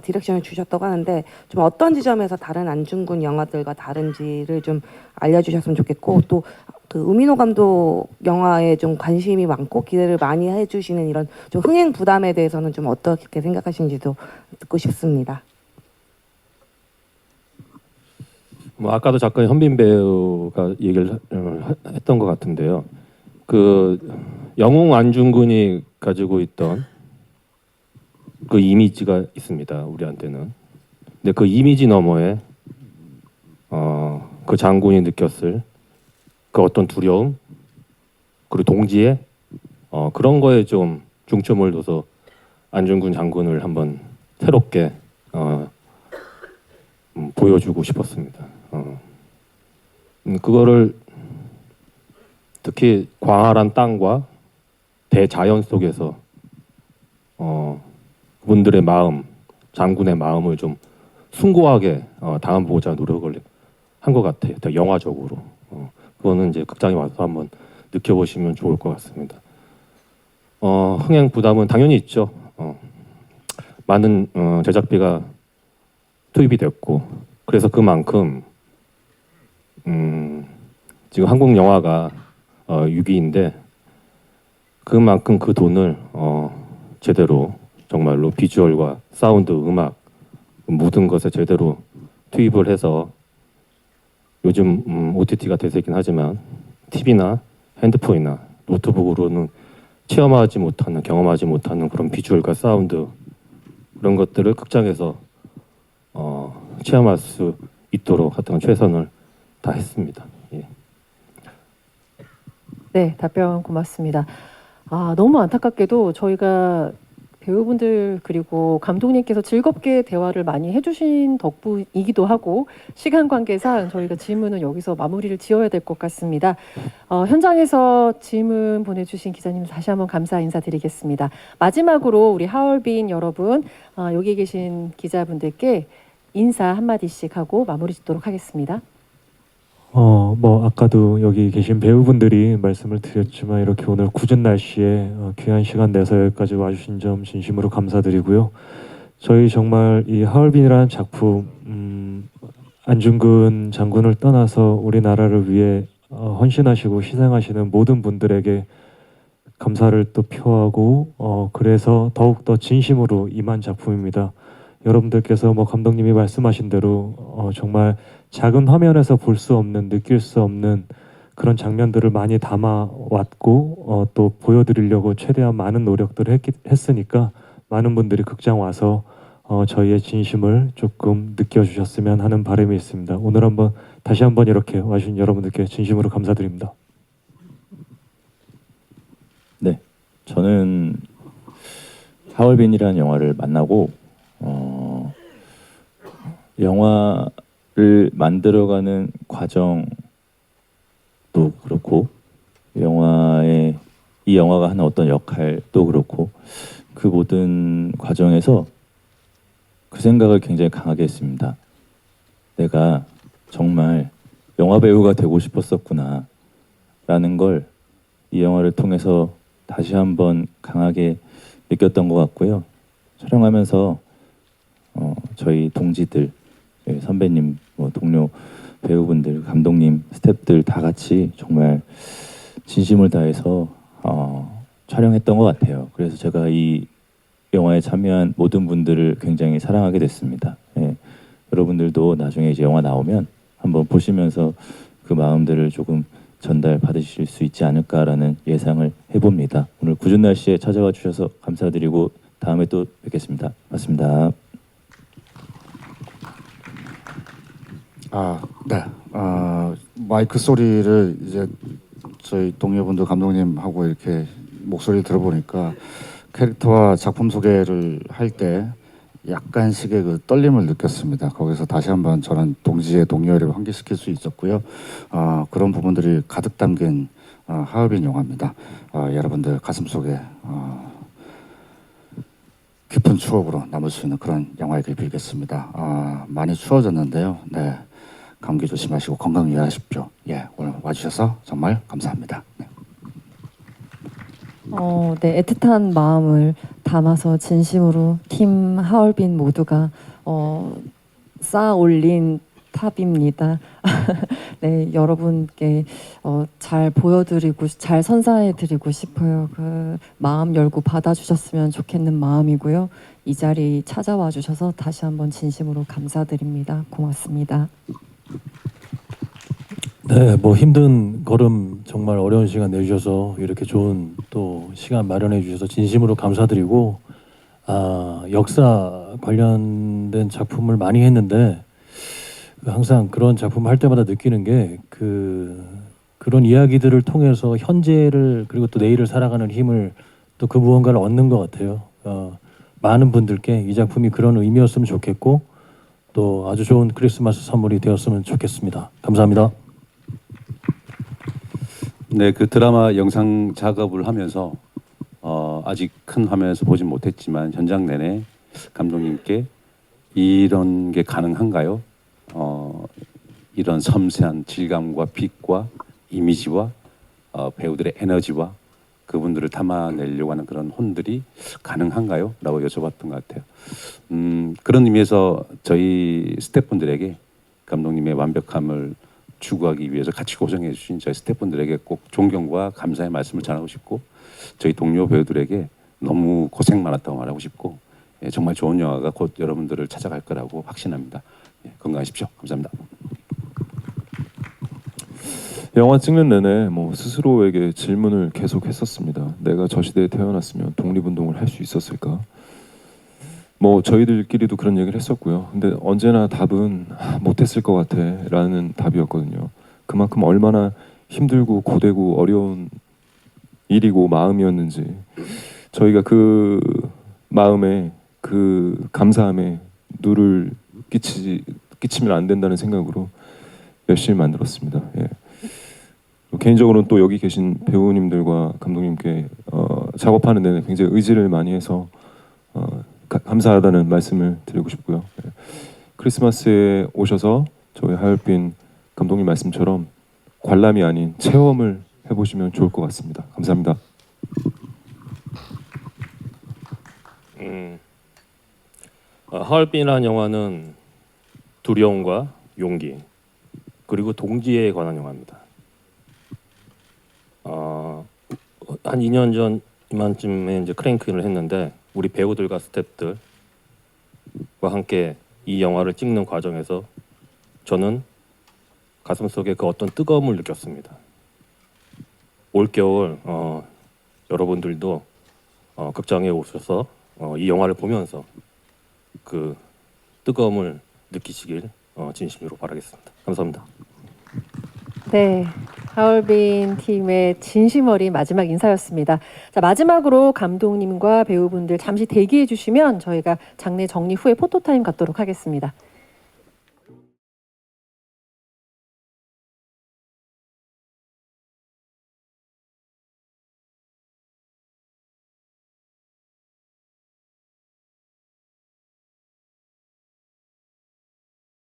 디렉션을 주셨다고 하는데 좀 어떤 지점에서 다른 안중근 영화들과 다른지를 좀 알려주셨으면 좋겠고 또 그 우민호 감독 영화에 좀 관심이 많고 기대를 많이 해주시는 이런 좀 흥행 부담에 대해서는 좀 어떻게 생각하시는지도 듣고 싶습니다. 뭐 아까도 잠깐 현빈 배우가 얘기를 했던 것 같은데요. 그 영웅 안중근이 가지고 있던 그 이미지가 있습니다. 우리한테는. 근데 그 이미지 너머에 그 장군이 느꼈을 그 어떤 두려움 그리고 동지애 그런 거에 좀 중점을 둬서 안중근 장군을 한번 새롭게 보여주고 싶었습니다. 그거를 특히 광활한 땅과 대자연 속에서 분들의 마음, 장군의 마음을 좀 숭고하게 담아보자 노력을 한 것 같아요. 더 영화적으로. 그거는 이제 극장에 와서 한번 느껴보시면 좋을 것 같습니다. 흥행 부담은 당연히 있죠. 많은 제작비가 투입이 됐고 그래서 그만큼 지금 한국 영화가 6위인데 그만큼 그 돈을 제대로 정말로 비주얼과 사운드, 음악 모든 것에 제대로 투입을 해서 요즘 OTT가 대세긴 하지만 TV나 핸드폰이나 노트북으로는 체험하지 못하는, 경험하지 못하는 그런 비주얼과 사운드 그런 것들을 극장에서 체험할 수 있도록 하여튼 최선을 다했습니다. 예. 네, 답변 고맙습니다. 너무 안타깝게도 저희가 배우분들 그리고 감독님께서 즐겁게 대화를 많이 해주신 덕분이기도 하고 시간 관계상 저희가 질문은 여기서 마무리를 지어야 될 것 같습니다. 현장에서 질문 보내주신 기자님 다시 한번 감사 인사드리겠습니다. 마지막으로 우리 하얼빈 여러분, 여기 계신 기자분들께 인사 한마디씩 하고 마무리 짓도록 하겠습니다. 뭐 아까도 여기 계신 배우분들이 말씀을 드렸지만 이렇게 오늘 궂은 날씨에 귀한 시간 내서 여기까지 와주신 점 진심으로 감사드리고요. 저희 정말 이 하얼빈이라는 작품 안중근 장군을 떠나서 우리나라를 위해 헌신하시고 희생하시는 모든 분들에게 감사를 또 표하고 그래서 더욱더 진심으로 임한 작품입니다. 여러분들께서 뭐 감독님이 말씀하신 대로 정말 작은 화면에서 볼 수 없는, 느낄 수 없는 그런 장면들을 많이 담아왔고 또 보여드리려고 최대한 많은 노력들을 했으니까 많은 분들이 극장 와서 저희의 진심을 조금 느껴주셨으면 하는 바람이 있습니다. 오늘 다시 한번 이렇게 와주신 여러분들께 진심으로 감사드립니다. 네, 저는 하얼빈이라는 영화를 만나고 영화를 만들어가는 과정도 그렇고 이 영화가 하는 어떤 역할도 그렇고 그 모든 과정에서 그 생각을 굉장히 강하게 했습니다. 내가 정말 영화 배우가 되고 싶었었구나 라는 걸 이 영화를 통해서 다시 한번 강하게 느꼈던 것 같고요. 촬영하면서 저희 동지들, 선배님, 동료 배우분들, 감독님, 스태프들 다 같이 정말 진심을 다해서 촬영했던 것 같아요. 그래서 제가 이 영화에 참여한 모든 분들을 굉장히 사랑하게 됐습니다. 여러분들도 나중에 이제 영화 나오면 한번 보시면서 그 마음들을 조금 전달 받으실 수 있지 않을까라는 예상을 해봅니다. 오늘 궂은 날씨에 찾아와 주셔서 감사드리고 다음에 또 뵙겠습니다. 고맙습니다. 네. 마이크 소리를 이제 저희 동료분들 감독님하고 이렇게 목소리를 들어보니까 캐릭터와 작품 소개를 할 때 약간씩의 그 떨림을 느꼈습니다. 거기서 다시 한번 저는 동지의 동료애를 환기시킬 수 있었고요. 그런 부분들이 가득 담긴 하얼빈 영화입니다. 여러분들 가슴속에 깊은 추억으로 남을 수 있는 그런 영화이길 빌겠습니다. 많이 추워졌는데요. 네, 감기 조심하시고 건강 유의하십시오. 오늘 와주셔서 정말 감사합니다. 네. 네, 애틋한 마음을 담아서 진심으로 팀 하얼빈 모두가 쌓아 올린 탑입니다. 네, 여러분께 잘 보여드리고 잘 선사해드리고 싶어요. 그 마음 열고 받아주셨으면 좋겠는 마음이고요. 이 자리 찾아와 주셔서 다시 한번 진심으로 감사드립니다. 고맙습니다. 네, 뭐 힘든 걸음 정말 어려운 시간 내주셔서 이렇게 좋은 또 시간 마련해 주셔서 진심으로 감사드리고 역사 관련된 작품을 많이 했는데 항상 그런 작품 할 때마다 느끼는 게 그런 이야기들을 통해서 현재를 그리고 또 내일을 살아가는 힘을 또 그 무언가를 얻는 것 같아요. 많은 분들께 이 작품이 그런 의미였으면 좋겠고 또 아주 좋은 크리스마스 선물이 되었으면 좋겠습니다. 감사합니다. 네, 그 드라마 영상 작업을 하면서 아직 큰 화면에서 보진 못했지만 현장 내내 감독님께 이런 게 가능한가요? 이런 섬세한 질감과 빛과 이미지와 배우들의 에너지와 그분들을 담아내려고 하는 그런 혼들이 가능한가요? 라고 여쭤봤던 것 같아요. 그런 의미에서 저희 스태프분들에게 감독님의 완벽함을 추구하기 위해서 같이 고생해 주신 저희 스태프분들에게 꼭 존경과 감사의 말씀을 전하고 싶고 저희 동료 배우들에게 너무 고생 많았다고 말하고 싶고 정말 좋은 영화가 곧 여러분들을 찾아갈 거라고 확신합니다. 건강하십시오. 감사합니다. 영화 찍는 내내 뭐 스스로에게 질문을 계속 했었습니다. 내가 저 시대에 태어났으면 독립운동을 할 수 있었을까? 뭐 저희들끼리도 그런 얘기를 했었고요. 근데 언제나 답은 못했을 것 같아 라는 답이었거든요. 그만큼 얼마나 힘들고 고되고 어려운 일이고 마음이었는지 저희가 그 마음에 그 감사함에 누를 끼치면 안 된다는 생각으로 열심히 만들었습니다. 예. 개인적으로는 또 여기 계신 배우님들과 감독님께 작업하는 데는 굉장히 의지를 많이 해서 감사하다는 말씀을 드리고 싶고요. 예. 크리스마스에 오셔서 저희 하얼빈 감독님 말씀처럼 관람이 아닌 체험을 해보시면 좋을 것 같습니다. 감사합니다. 하얼빈이라는 영화는 두려움과 용기 그리고 동지에 관한 영화입니다. 한 2년 전 이만쯤에 이제 크랭크인을 했는데 우리 배우들과 스태프들과 함께 이 영화를 찍는 과정에서 저는 가슴속에 그 어떤 뜨거움을 느꼈습니다. 올겨울 여러분들도 극장에 오셔서 이 영화를 보면서 그 뜨거움을 느끼시길 진심으로 바라겠습니다. 감사합니다. 네, 하얼빈 팀의 진심 어린 마지막 인사였습니다. 자, 마지막으로 감독님과 배우분들 잠시 대기해 주시면 저희가 장례 정리 후에 포토타임 갖도록 하겠습니다.